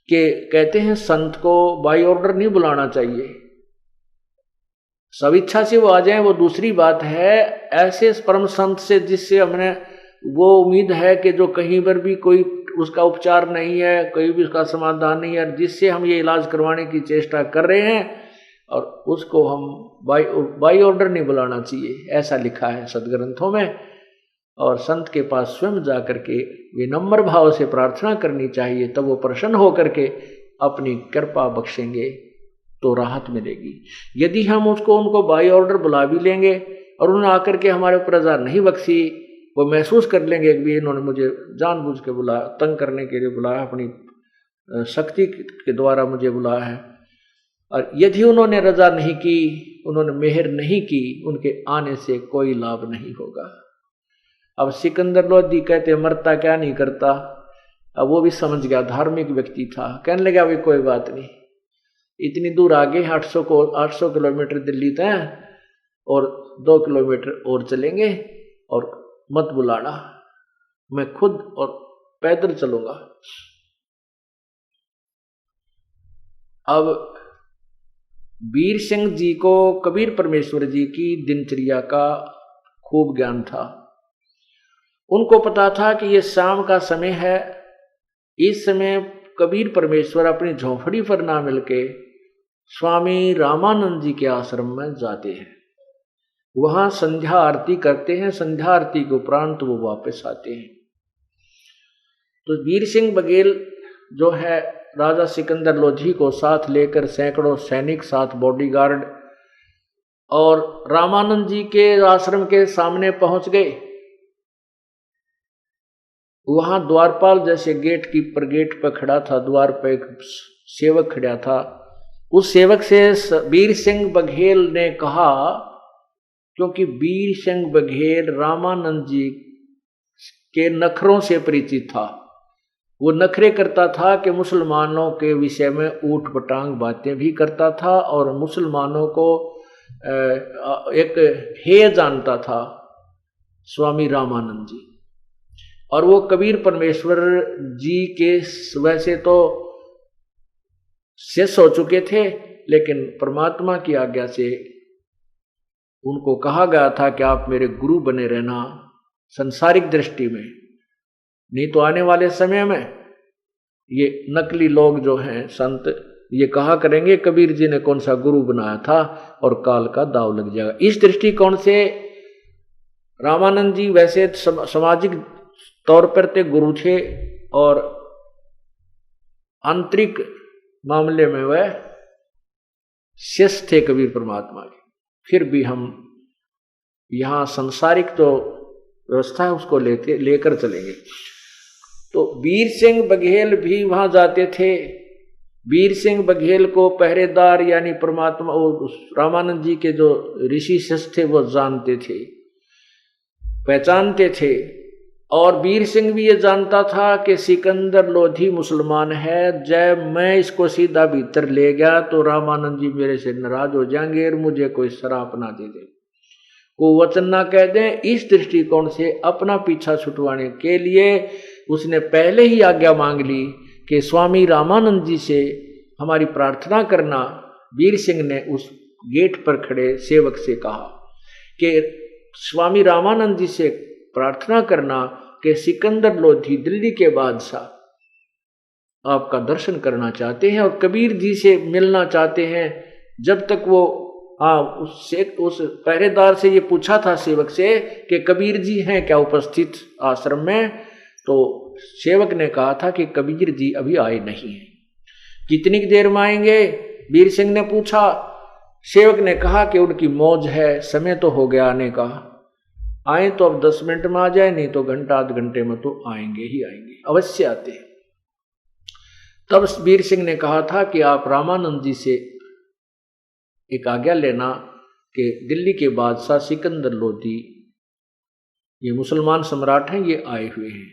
कि कहते हैं संत को बाई ऑर्डर नहीं बुलाना चाहिए, सब इच्छा से वो आ जाए वो दूसरी बात है। ऐसे परम संत से जिससे हमने वो उम्मीद है कि जो कहीं पर भी कोई उसका उपचार नहीं है, कोई भी उसका समाधान नहीं है, जिससे हम ये इलाज करवाने की चेष्टा कर रहे हैं, और उसको हम बाई ऑर्डर नहीं बुलाना चाहिए, ऐसा लिखा है सदग्रंथों में। और संत के पास स्वयं जा करके विनम्र भाव से प्रार्थना करनी चाहिए, तब वो प्रसन्न होकर के अपनी कृपा बख्शेंगे तो राहत मिलेगी। यदि हम उनको बाई ऑर्डर बुला भी लेंगे और उन्होंने आकर के हमारे ऊपर रजा नहीं बख्शी, वो महसूस कर लेंगे कि इन्होंने मुझे जानबूझ के बुलाया, तंग करने के लिए बुलाया, अपनी शक्ति के द्वारा मुझे बुलाया है। और यदि उन्होंने रजा नहीं की, उन्होंने मेहर नहीं की, उनके आने से कोई लाभ नहीं होगा। अब सिकंदर लोधी कहते मरता क्या नहीं करता, अब वो भी समझ गया, धार्मिक व्यक्ति था, कहने लगा भाई कोई बात नहीं, इतनी दूर आगे 800 किलोमीटर दिल्ली तय और 2 किलोमीटर और चलेंगे, और मत बुलाना, मैं खुद और पैदल चलूंगा। अब वीर सिंह जी को कबीर परमेश्वर जी की दिनचर्या का खूब ज्ञान था। उनको पता था कि ये शाम का समय है, इस समय कबीर परमेश्वर अपनी झोंपड़ी पर ना मिलके स्वामी रामानंद जी के आश्रम में जाते हैं, वहां संध्या आरती करते हैं, संध्या आरती के उपरांत वो वापस आते हैं। तो वीर सिंह बघेल जो है राजा सिकंदर लोधी को साथ लेकर सैकड़ों सैनिक, साथ बॉडीगार्ड, और रामानंद जी के आश्रम के सामने पहुंच गए। वहां द्वारपाल जैसे गेट कीपर गेट पर खड़ा था, द्वार पर एक सेवक खड़ा था। उस सेवक से वीर सिंह बघेल ने कहा, क्योंकि वीर सिंह बघेल रामानंद जी के नखरों से परिचित था, वो नखरे करता था कि मुसलमानों के विषय में ऊट पटांग बातें भी करता था, और मुसलमानों को एक हेय जानता था स्वामी रामानंद जी। और वो कबीर परमेश्वर जी के वैसे तो शिष्य हो चुके थे, लेकिन परमात्मा की आज्ञा से उनको कहा गया था कि आप मेरे गुरु बने रहना संसारिक दृष्टि में, नहीं तो आने वाले समय में ये नकली लोग जो हैं संत ये कहा करेंगे कबीर जी ने कौन सा गुरु बनाया था, और काल का दाव लग जाएगा। इस दृष्टिकोण से रामानंद जी वैसे सामाजिक तौर पर ते गुरु थे, और आंतरिक मामले में वह शिष्य थे कबीर परमात्मा के। फिर भी हम यहाँ सांसारिक जो व्यवस्था है उसको लेकर चलेंगे। तो वीर सिंह बघेल भी वहां जाते थे। वीर सिंह बघेल को पहरेदार यानी परमात्मा और रामानंद जी के जो ऋषि शिष्य थे वो जानते थे, पहचानते थे। और वीर सिंह भी ये जानता था कि सिकंदर लोधी मुसलमान है, जब मैं इसको सीधा भीतर ले गया तो रामानंद जी मेरे से नाराज हो जाएंगे और मुझे कोई शराप ना दे दे, को वचन ना कह दें। इस दृष्टिकोण से अपना पीछा छुटवाने के लिए उसने पहले ही आज्ञा मांग ली कि स्वामी रामानंद जी से हमारी प्रार्थना करना। वीर सिंह ने उस गेट पर खड़े सेवक से कहा कि स्वामी रामानंद जी से प्रार्थना करना कि सिकंदर लोधी दिल्ली के बादशाह आपका दर्शन करना चाहते हैं और कबीर जी से मिलना चाहते हैं। जब तक वो उस पहरेदार से ये पूछा था सेवक से कि कबीर जी हैं क्या उपस्थित आश्रम में, तो सेवक ने कहा था कि कबीर जी अभी आए नहीं हैं। कितनी देर में आएंगे, वीर सिंह ने पूछा। सेवक ने कहा कि उनकी मौज है, समय तो हो गया आने का, आए तो अब 10 मिनट में आ जाए, नहीं तो घंटा आध घंटे में तो आएंगे ही आएंगे, अवश्य आते हैं। तब वीर सिंह ने कहा था कि आप रामानंद जी से एक आज्ञा लेना कि दिल्ली के बादशाह सिकंदर लोधी, ये मुसलमान सम्राट हैं, ये आए हुए हैं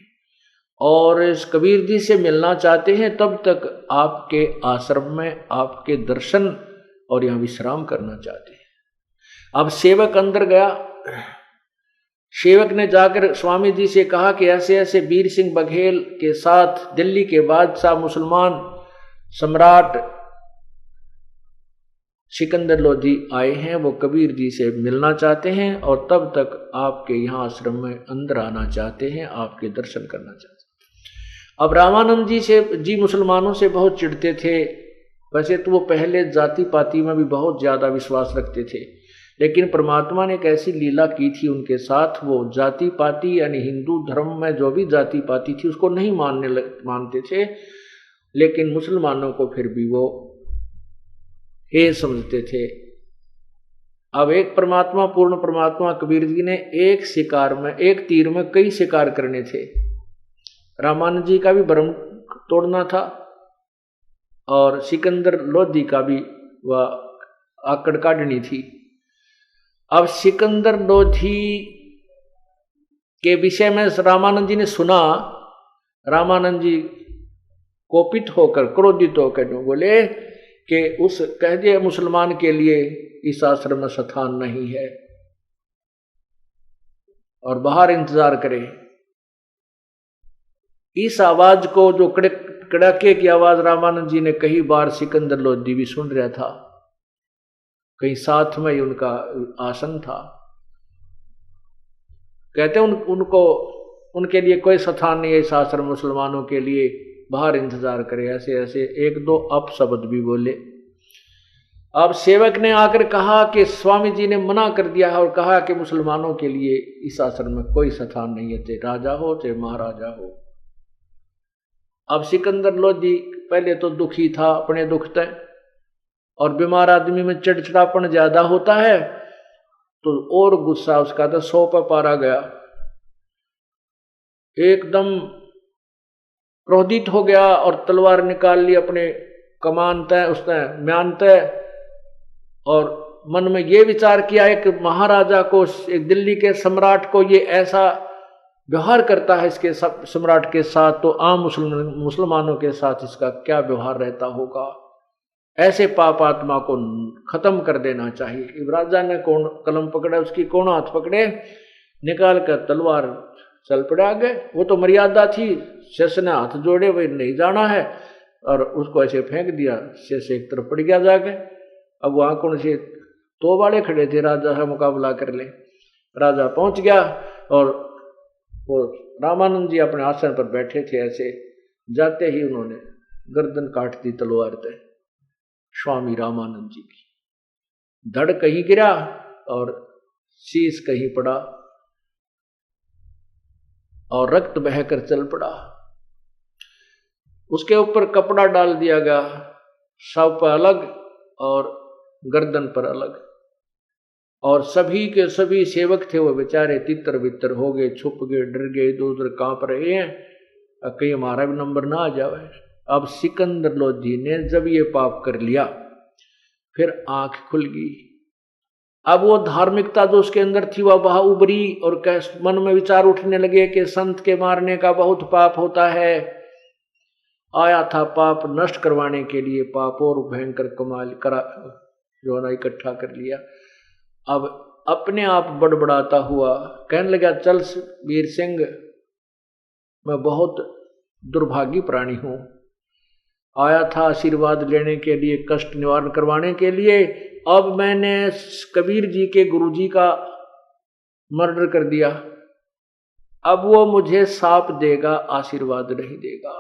और इस कबीर जी से मिलना चाहते हैं, तब तक आपके आश्रम में आपके दर्शन और यहाँ विश्राम करना चाहते हैं। अब सेवक अंदर गया। सेवक ने जाकर स्वामी जी से कहा कि ऐसे ऐसे वीर सिंह बघेल के साथ दिल्ली के बादशाह मुसलमान सम्राट सिकंदर लोधी आए हैं, वो कबीर जी से मिलना चाहते हैं और तब तक आपके यहाँ आश्रम में अंदर आना चाहते हैं, आपके दर्शन करना चाहते हैं। अब रामानंद जी मुसलमानों से बहुत चिढ़ते थे। वैसे तो वो पहले जाति पाति में भी बहुत ज्यादा विश्वास रखते थे, लेकिन परमात्मा ने एक ऐसी लीला की थी उनके साथ, वो जाति पाति यानी हिंदू धर्म में जो भी जाति पाति थी उसको नहीं मानते थे, लेकिन मुसलमानों को फिर भी वो हे समझते थे। अब एक परमात्मा, पूर्ण परमात्मा कबीर जी ने एक तीर में कई शिकार करने थे। रामानंद जी का भी भ्रम तोड़ना था और सिकंदर लोधी का भी वह आकड़ काटनी थी। अब सिकंदर लोधी के विषय में रामानंद जी ने सुना। रामानंद जी कोपित होकर, क्रोधित होकर बोले कि उस कह दिए मुसलमान के लिए इस आश्रम में स्थान नहीं है और बाहर इंतजार करे। इस आवाज को, जो कड़ाके की आवाज रामानंद जी ने कई बार सिकंदर लोधी भी सुन रहा था, कहीं साथ में ही उनका आसन था। कहते उनको उनके लिए कोई स्थान नहीं है इस आश्रम, मुसलमानों के लिए बाहर इंतजार करे। ऐसे ऐसे एक दो अपशब्द भी बोले। अब सेवक ने आकर कहा कि स्वामी जी ने मना कर दिया है और कहा कि मुसलमानों के लिए इस आश्रम में कोई स्थान नहीं है, चाहे राजा हो चाहे महाराजा हो। अब सिकंदर लोधी पहले तो दुखी था अपने दुख से, और बीमार आदमी में चिड़चिड़ापन ज्यादा होता है तो और गुस्सा उसका तो 100 पे पारा गया। एकदम क्रोधित हो गया और तलवार निकाल ली अपने कमान तय, उसने म्यान तय, और मन में ये विचार किया है कि महाराजा को, एक दिल्ली के सम्राट को ये ऐसा व्यवहार करता है इसके सम्राट के साथ, तो आम मुसलमानों के साथ इसका क्या व्यवहार रहता होगा। ऐसे पाप आत्मा को खत्म कर देना चाहिए। राजा ने कौन कलम पकड़ा, उसकी कौन हाथ पकड़े, निकाल कर तलवार चल पड़े आगे। वो तो मर्यादा थी, शेष ने हाथ जोड़े, वही नहीं जाना है, और उसको ऐसे फेंक दिया। शेष एक तरफ पड़ गया जाके। अब वहां कौन से 2 वाले खड़े थे, राजा का मुकाबला कर ले। राजा पहुंच गया और वो रामानंद जी अपने आसन पर बैठे थे। ऐसे जाते ही उन्होंने गर्दन काट दी तलवार से स्वामी रामानंद जी की। धड़ कहीं गिरा और शीश कहीं पड़ा और रक्त बहकर चल पड़ा। उसके ऊपर कपड़ा डाल दिया गया, शव पर अलग और गर्दन पर अलग, और सभी के सभी सेवक थे वो बेचारे तितर बितर हो गए, छुप गए, डर गए, इधर उधर कांप रहे हैं, कहीं हमारा भी नंबर ना आ जाए। अब सिकंदर लोधी ने जब ये पाप कर लिया, फिर आंख खुल गई। अब वो धार्मिकता जो उसके अंदर थी वह बाहर उभरी और मन में विचार उठने लगे कि संत के मारने का बहुत पाप होता है। आया था पाप नष्ट करवाने के लिए, पाप और भयंकर कमाल करा जो ना इकट्ठा कर लिया। अब अपने आप बड़बड़ाता हुआ कहने लगा, चल वीर सिंह, मैं बहुत दुर्भागी प्राणी हूं, आया था आशीर्वाद लेने के लिए, कष्ट निवारण करवाने के लिए। अब मैंने कबीर जी के गुरुजी का मर्डर कर दिया, अब वो मुझे साप देगा, आशीर्वाद नहीं देगा।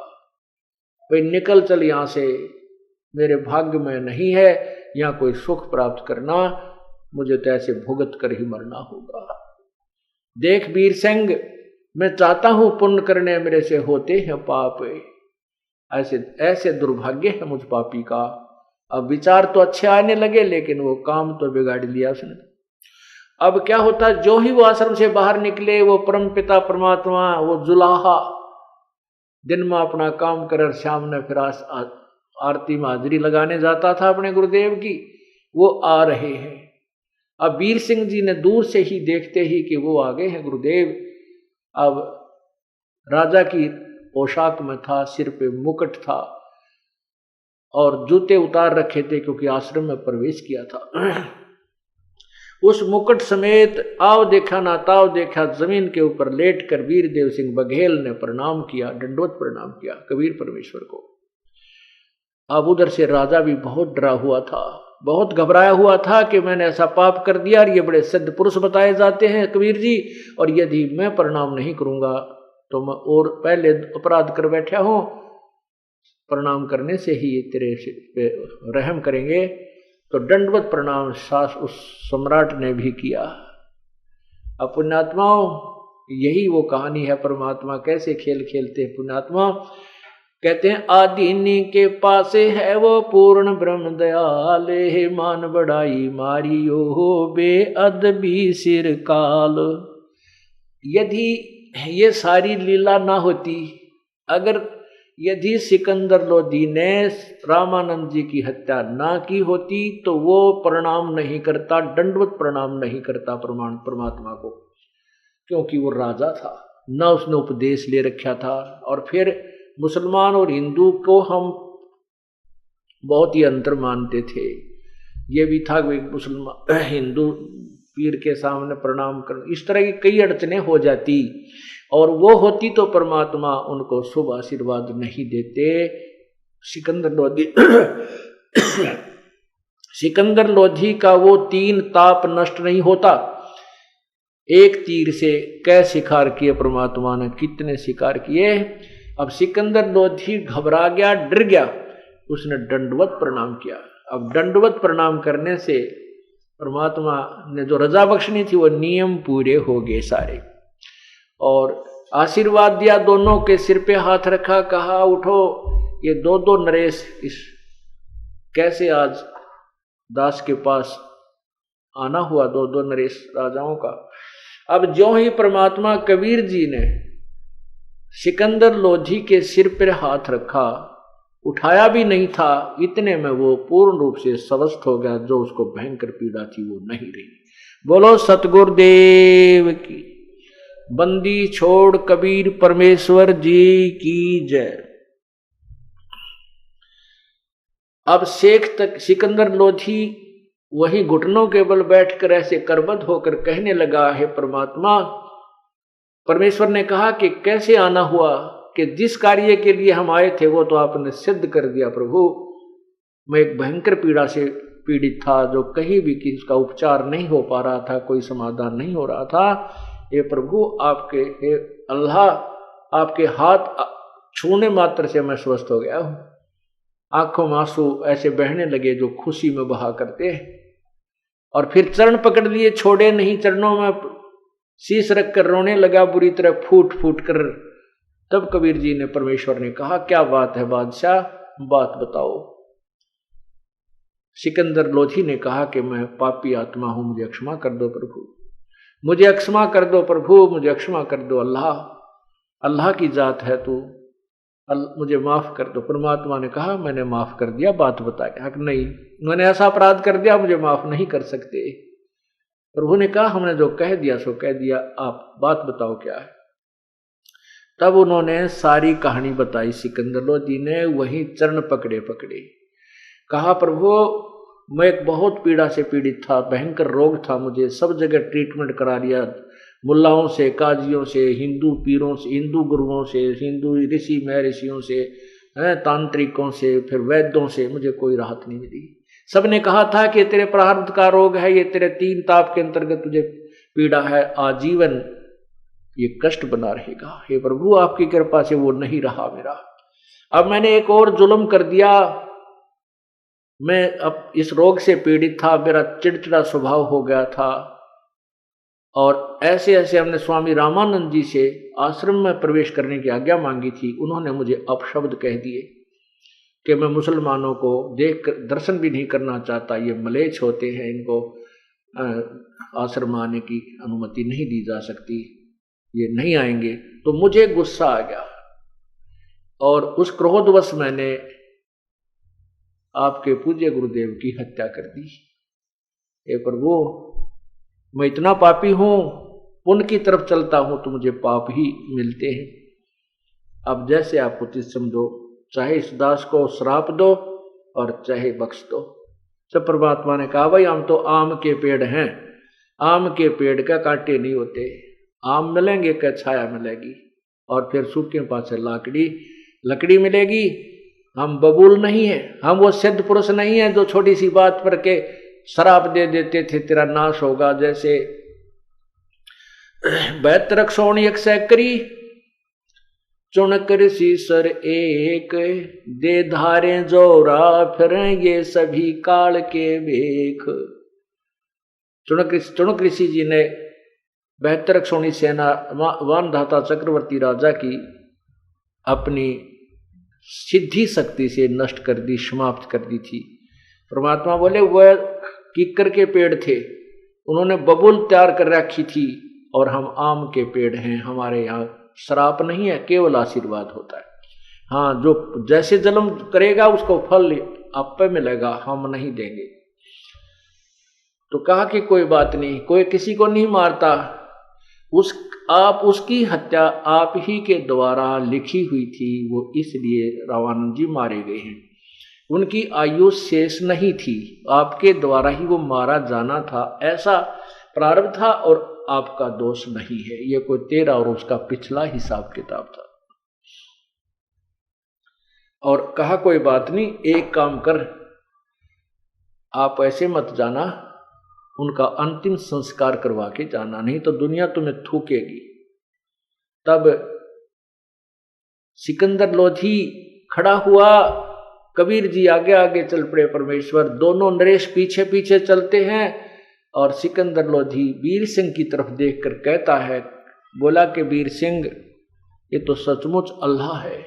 भाई निकल चल यहां से, मेरे भाग्य में नहीं है यहाँ कोई सुख प्राप्त करना, मुझे तो ऐसे भुगत कर ही मरना होगा। देख वीर सिंह, मैं चाहता हूं पुण्य करने, मेरे से होते हैं पाप, ऐसे ऐसे दुर्भाग्य है मुझ पापी का। अब विचार तो अच्छे आने लगे, लेकिन वो काम तो बिगाड़ लिया उसने। अब क्या होता, जो ही वो आश्रम से बाहर निकले, वो परम पिता परमात्मा, वो जुलाहा दिन में अपना काम कर, शाम ने फिर आरती में हाजिरी लगाने जाता था अपने गुरुदेव की, वो आ रहे हैं। अब वीर सिंह जी ने दूर से ही देखते ही कि वो आ गए हैं गुरुदेव। अब राजा की पोशाक में था, सिर पे मुकुट था और जूते उतार रखे थे क्योंकि आश्रम में प्रवेश किया था। उस मुकुट समेत आओ देखा ना ताव देखा, जमीन के ऊपर लेट कर वीरदेव सिंह बघेल ने प्रणाम किया, दंडवत प्रणाम किया कबीर परमेश्वर को। अब उधर से राजा भी बहुत डरा हुआ था, बहुत घबराया हुआ था कि मैंने ऐसा पाप कर दिया और ये बड़े सिद्ध पुरुष बताए जाते हैं कबीर जी, और यदि मैं प्रणाम नहीं करूंगा तो मैं और पहले अपराध कर बैठा हूं, प्रणाम करने से ही ये तेरे पे रहम करेंगे। तो दंडवत प्रणाम सास उस सम्राट ने भी किया। अब पुण्यात्माओं, यही वो कहानी है परमात्मा कैसे खेल खेलते हैं। पुण्यात्मा कहते हैं आदिनी के पास है वो पूर्ण ब्रह्म दयाले, मान बढ़ाई मारियो हो बेअदबी सिर काल। यदि ये सारी लीला ना होती, अगर यदि सिकंदर लोधी ने रामानंद जी की हत्या ना की होती तो वो प्रणाम नहीं करता, दंडवत प्रणाम नहीं करता परमात्मा को, क्योंकि वो राजा था, ना उसने उपदेश ले रखा था। और फिर मुसलमान और हिंदू को हम बहुत ही अंतर मानते थे। ये भी था कि मुसलमान हिंदू पीर के सामने प्रणाम कर, इस तरह की कई अड़चने हो जाती, और वो होती तो परमात्मा उनको शुभ आशीर्वाद नहीं देते। सिकंदर लोधी सिकंदर लोधी का वो 3 ताप नष्ट नहीं होता। एक तीर से कै शिकार किए परमात्मा ने, कितने शिकार किए। अब सिकंदर लोधी घबरा गया, डर गया, उसने दंडवत प्रणाम किया। अब दंडवत प्रणाम करने से परमात्मा ने जो रजा बख्शनी थी वो नियम पूरे हो गए सारे, और आशीर्वाद दिया, दोनों के सिर पे हाथ रखा, कहा उठो। ये 2 नरेश इस कैसे आज दास के पास आना हुआ, 2 नरेश राजाओं का। अब जो ही परमात्मा कबीर जी ने सिकंदर लोधी के सिर पर हाथ रखा, उठाया भी नहीं था, इतने में वो पूर्ण रूप से स्वस्थ हो गया। जो उसको भयंकर पीड़ा थी वो नहीं रही। बोलो सतगुरुदेव की। बंदी छोड़ कबीर परमेश्वर जी की जय। अब शेख तक सिकंदर लोधी वही घुटनों के बल बैठकर ऐसे करबद्ध होकर कहने लगा, है परमात्मा। परमेश्वर ने कहा कि कैसे आना हुआ, कि जिस कार्य के लिए हम आए थे वो तो आपने सिद्ध कर दिया प्रभु। मैं एक भयंकर पीड़ा से पीड़ित था, जो कहीं भी किसका उपचार नहीं हो पा रहा था, कोई समाधान नहीं हो रहा था। ये प्रभु आपके, हे अल्लाह, आपके हाथ छूने मात्र से मैं स्वस्थ हो गया हूं। आंखों में आंसू ऐसे बहने लगे जो खुशी में बहा करते, और फिर चरण पकड़ लिए, छोड़े नहीं, चरणों में शीश रखकर रोने लगा बुरी तरह फूट फूट कर। तब कबीर जी ने, परमेश्वर ने कहा, क्या बात है बादशाह, बात बताओ। सिकंदर लोधी ने कहा कि मैं पापी आत्मा हूं, मुझे क्षमा कर दो प्रभु, मुझे क्षमा कर दो प्रभु, मुझे क्षमा कर दो। अल्लाह, अल्लाह की जात है तू, मुझे माफ कर दो। परमात्मा ने कहा, मैंने माफ कर दिया, बात बता। हक नहीं, मैंने ऐसा अपराध कर दिया, मुझे माफ नहीं कर सकते। प्रभु ने कहा, हमने जो कह दिया सो कह दिया, आप बात बताओ क्या है। तब उन्होंने सारी कहानी बताई। सिकंदर लोधी ने वही चरण पकड़े पकड़े, कहा, प्रभु मैं एक बहुत पीड़ा से पीड़ित था, भयंकर रोग था, मुझे सब जगह ट्रीटमेंट करा लिया, मुल्लाओं से, काजियों से, हिंदू पीरों से, हिंदू गुरुओं से, हिंदू ऋषि महर्षियों से, तांत्रिकों से, फिर वैद्यों से, मुझे कोई राहत नहीं मिली। सबने कहा था कि तेरे प्रारब्ध का रोग है, ये तेरे 3 ताप के अंतर्गत तुझे पीड़ा है, आजीवन ये कष्ट बना रहेगा। हे प्रभु आपकी कृपा से वो नहीं रहा मेरा। अब मैंने एक और जुल्म कर दिया, मैं अब इस रोग से पीड़ित था, मेरा चिड़चिड़ा स्वभाव हो गया था, और ऐसे ऐसे हमने स्वामी रामानंद जी से आश्रम में प्रवेश करने की आज्ञा मांगी थी। उन्होंने मुझे अपशब्द कह दिए कि मैं मुसलमानों को देख कर दर्शन भी नहीं करना चाहता, ये मलेच्छ होते हैं, इनको आश्रम आने की अनुमति नहीं दी जा सकती, ये नहीं आएंगे। तो मुझे गुस्सा आ गया, और उस क्रोधवश मैंने आपके पूज्य गुरुदेव की हत्या कर दी। हे प्रभु मैं इतना पापी हूं, पुण्य की तरफ चलता हूं तो मुझे पाप ही मिलते हैं। अब जैसे आप उचित समझो, चाहे इस दास को श्राप दो और चाहे बख्श दो। सब परमात्मा ने कहा, भाई हम तो आम के पेड़ हैं, आम के पेड़ का कांटे नहीं होते, आम मिलेंगे क्या छाया मिलेगी, और फिर सूखे पास लकड़ी मिलेगी, हम बबूल नहीं है, हम वो सिद्ध पुरुष नहीं है जो छोटी सी बात पर के शराप दे देते थे तेरा नाश होगा। जैसे 72 सोन 100 करी चुनकर शीसर एक दे धारे जोरा फिर ये सभी काल के भेख। चुनक ऋषि जी ने 72 सोनी सेना वानधाता चक्रवर्ती राजा की अपनी सिद्धि शक्ति से नष्ट कर दी, समाप्त कर दी थी। परमात्मा बोले वह कीकर के पेड़ थे, उन्होंने बबूल तैयार कर रखी थी और हम आम के पेड़ हैं। हमारे यहाँ श्राप नहीं है, केवल आशीर्वाद होता है। हाँ, जो जैसे जन्म करेगा उसको फल आप पे मिलेगा, हम नहीं देंगे। तो कहा कि कोई बात नहीं, कोई किसी को नहीं मारता, आप उसकी हत्या आप ही के द्वारा लिखी हुई थी, वो इसलिए रामानंद जी मारे गए हैं। उनकी आयु शेष नहीं थी, आपके द्वारा ही वो मारा जाना था, ऐसा प्रारब्ध था और आपका दोष नहीं है। ये कोई तेरा और उसका पिछला हिसाब किताब था। और कहा कोई बात नहीं, एक काम कर, आप ऐसे मत जाना, उनका अंतिम संस्कार करवा के जाना, नहीं तो दुनिया तुम्हें थूकेगी। तब सिकंदर लोधी खड़ा हुआ, कबीर जी आगे आगे चल पड़े, परमेश्वर दोनों नरेश पीछे पीछे चलते हैं। और सिकंदर लोधी वीर सिंह की तरफ देखकर कहता है, बोला कि वीर सिंह ये तो सचमुच अल्लाह है।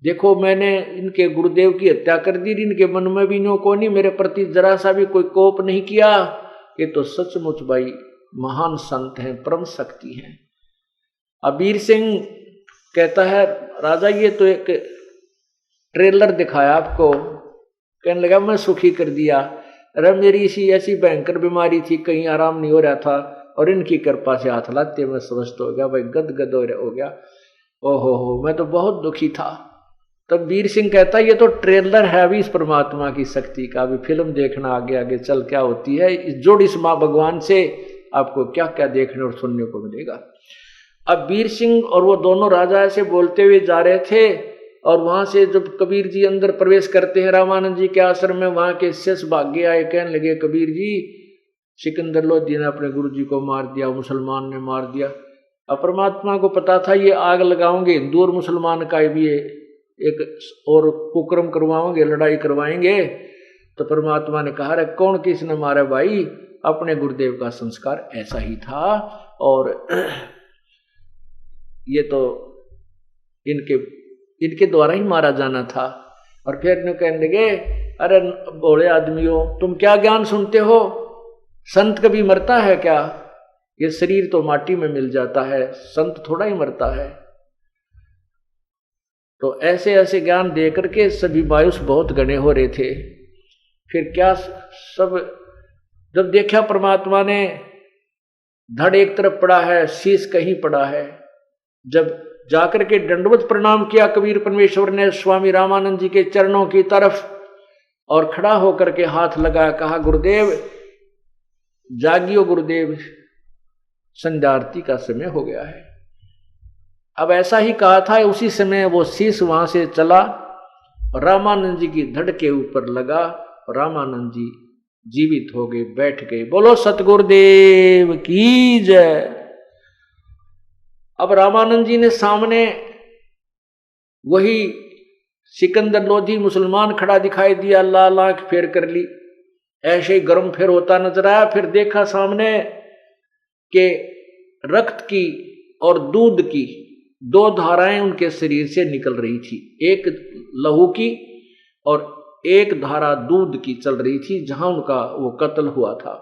देखो मैंने इनके गुरुदेव की हत्या कर दी, इनके मन में भी नो को नहीं मेरे प्रति जरा सा भी कोई कोप नहीं किया। ये तो सचमुच भाई महान संत हैं, परम शक्ति हैं। अब वीर सिंह कहता है, राजा ये तो एक ट्रेलर दिखाया आपको। कहने लगा मैं सुखी कर दिया। अरे मेरी इसी ऐसी भयंकर बीमारी थी, कहीं आराम नहीं हो रहा था, और इनकी कृपा से हाथ लाते मैं स्वस्थ हो गया भाई, गदगद हो गया। ओहो मैं तो बहुत दुखी था। तब वीर सिंह कहता ये तो ट्रेलर है अभी इस परमात्मा की शक्ति का, अभी फिल्म देखना आगे आगे चल क्या होती है। इस जोड़ इस माँ भगवान से आपको क्या क्या देखने और सुनने को मिलेगा। अब वीर सिंह और वो दोनों राजा ऐसे बोलते हुए जा रहे थे, और वहां से जब कबीर जी अंदर प्रवेश करते हैं रामानंद जी के आश्रम में, वहां के शिष्य भाग्य आए, कहने लगे कबीर जी सिकंदर लोधी ने अपने गुरु जी को मार दिया, मुसलमान ने मार दिया। अब परमात्मा को पता था ये आग लगाओगे, हिंदू और मुसलमान का भी एक और कुकर्म करवाओगे, लड़ाई करवाएंगे। तो परमात्मा ने कहा, अरे कौन किसने मारा भाई, अपने गुरुदेव का संस्कार ऐसा ही था, और ये तो इनके द्वारा ही मारा जाना था। और फिर कहने लगे, अरे भोले आदमियों तुम क्या ज्ञान सुनते हो, संत कभी मरता है क्या? ये शरीर तो माटी में मिल जाता है, संत थोड़ा ही मरता है। तो ऐसे ऐसे ज्ञान दे करके सभी मायूस बहुत गणे हो रहे थे। फिर क्या सब जब देखा परमात्मा ने, धड़ एक तरफ पड़ा है, शीश कहीं पड़ा है। जब जाकर के दंडवत प्रणाम किया कबीर परमेश्वर ने स्वामी रामानंद जी के चरणों की तरफ, और खड़ा होकर के हाथ लगाया, कहा गुरुदेव जागियो गुरुदेव, संध्या आरती का समय हो गया है। अब ऐसा ही कहा था, उसी समय वो शीश वहां से चला और रामानंद जी की धड़ के ऊपर लगा, और रामानंद जी जीवित हो गए, बैठ गए। बोलो सतगुरुदेव की जय। अब रामानंद जी ने सामने वही सिकंदर लोधी मुसलमान खड़ा दिखाई दिया, लाल आंख फेर कर ली, ऐसे ही गर्म फेर होता नजर आया। फिर देखा सामने के रक्त की और दूध की दो धाराएं उनके शरीर से निकल रही थी, एक लहू की और एक धारा दूध की चल रही थी, जहां उनका वो कत्ल हुआ था।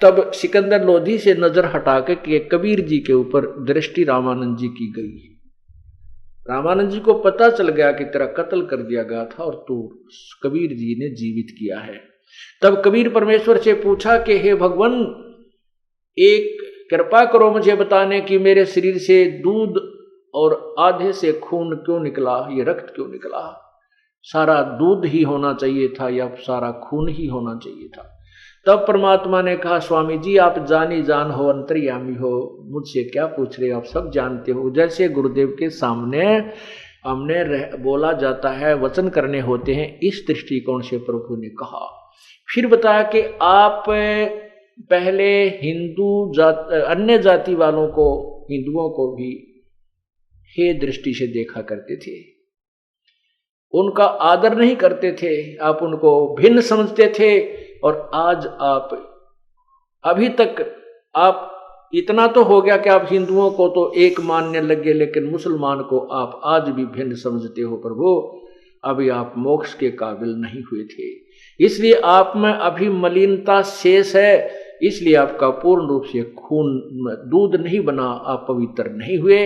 तब सिकंदर लोधी से नजर हटा के कबीर जी के ऊपर दृष्टि रामानंद जी की गई। रामानंद जी को पता चल गया कि तेरा कत्ल कर दिया गया था और तू कबीर जी ने जीवित किया है। तब कबीर परमेश्वर से पूछा कि हे भगवान, एक कृपा करो मुझे बताने कि मेरे शरीर से दूध और आधे से खून क्यों निकला, ये रक्त क्यों निकला? सारा दूध ही होना चाहिए था या सारा खून ही होना चाहिए था? तब परमात्मा ने कहा, स्वामी जी आप जानी जान हो, अंतर्यामी हो, मुझसे क्या पूछ रहे हो, आप सब जानते हो। जैसे गुरुदेव के सामने हमने बोला जाता है, वचन करने होते हैं, इस दृष्टिकोण से प्रभु ने कहा। फिर बताया कि आप पहले अन्य जाति वालों को, हिंदुओं को भी हे दृष्टि से देखा करते थे, उनका आदर नहीं करते थे, आप उनको भिन्न समझते थे। और आज आप अभी तक आप इतना तो हो गया कि आप हिंदुओं को तो एक मानने लगे, लेकिन मुसलमान को आप आज भी भिन्न समझते हो। प्रभु अभी आप मोक्ष के काबिल नहीं हुए थे, इसलिए आप में अभी मलिनता शेष है, इसलिए आपका पूर्ण रूप से खून दूध नहीं बना, आप पवित्र नहीं हुए।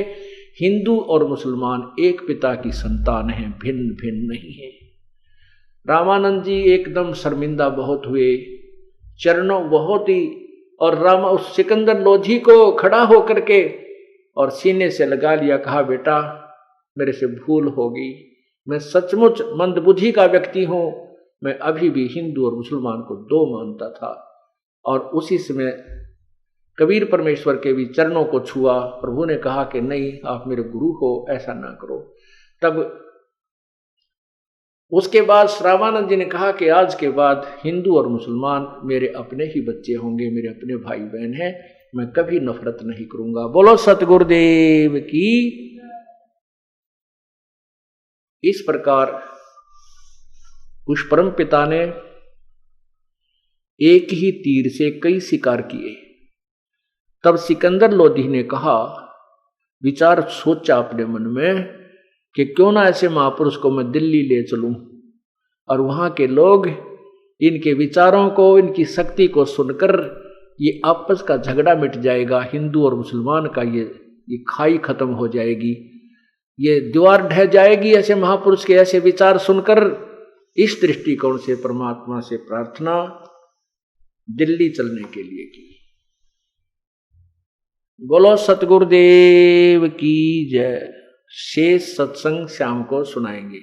हिंदू और मुसलमान एक पिता की संतान हैं, भिन्न भिन्न नहीं है। रामानंद जी एकदम शर्मिंदा बहुत हुए, चरणों बहुत ही, और उस सिकंदर लोधी को खड़ा होकर के और सीने से लगा लिया, कहा बेटा मेरे से भूल होगी, मैं सचमुच मंदबुद्धि का व्यक्ति हूं, मैं अभी भी हिंदू और मुसलमान को दो मानता था। और उसी समय कबीर परमेश्वर के भी चरणों को छुआ। प्रभु ने कहा कि नहीं, आप मेरे गुरु हो, ऐसा ना करो। तब उसके बाद रामानंद जी ने कहा कि आज के बाद हिंदू और मुसलमान मेरे अपने ही बच्चे होंगे, मेरे अपने भाई बहन हैं, मैं कभी नफरत नहीं करूंगा। बोलो सतगुरुदेव की। इस प्रकार उस परम पिता ने एक ही तीर से कई शिकार किए। तब सिकंदर लोधी ने कहा, विचार सोचा अपने मन में कि क्यों ना ऐसे महापुरुष को मैं दिल्ली ले चलूं और वहां के लोग इनके विचारों को, इनकी शक्ति को सुनकर ये आपस का झगड़ा मिट जाएगा, हिंदू और मुसलमान का ये खाई खत्म हो जाएगी, ये दीवार ढह जाएगी ऐसे महापुरुष के ऐसे विचार सुनकर। इस दृष्टिकोण से परमात्मा से प्रार्थना दिल्ली चलने के लिए की। बोलो सतगुरुदेव की जय। शेष सत्संग शाम को सुनाएंगे।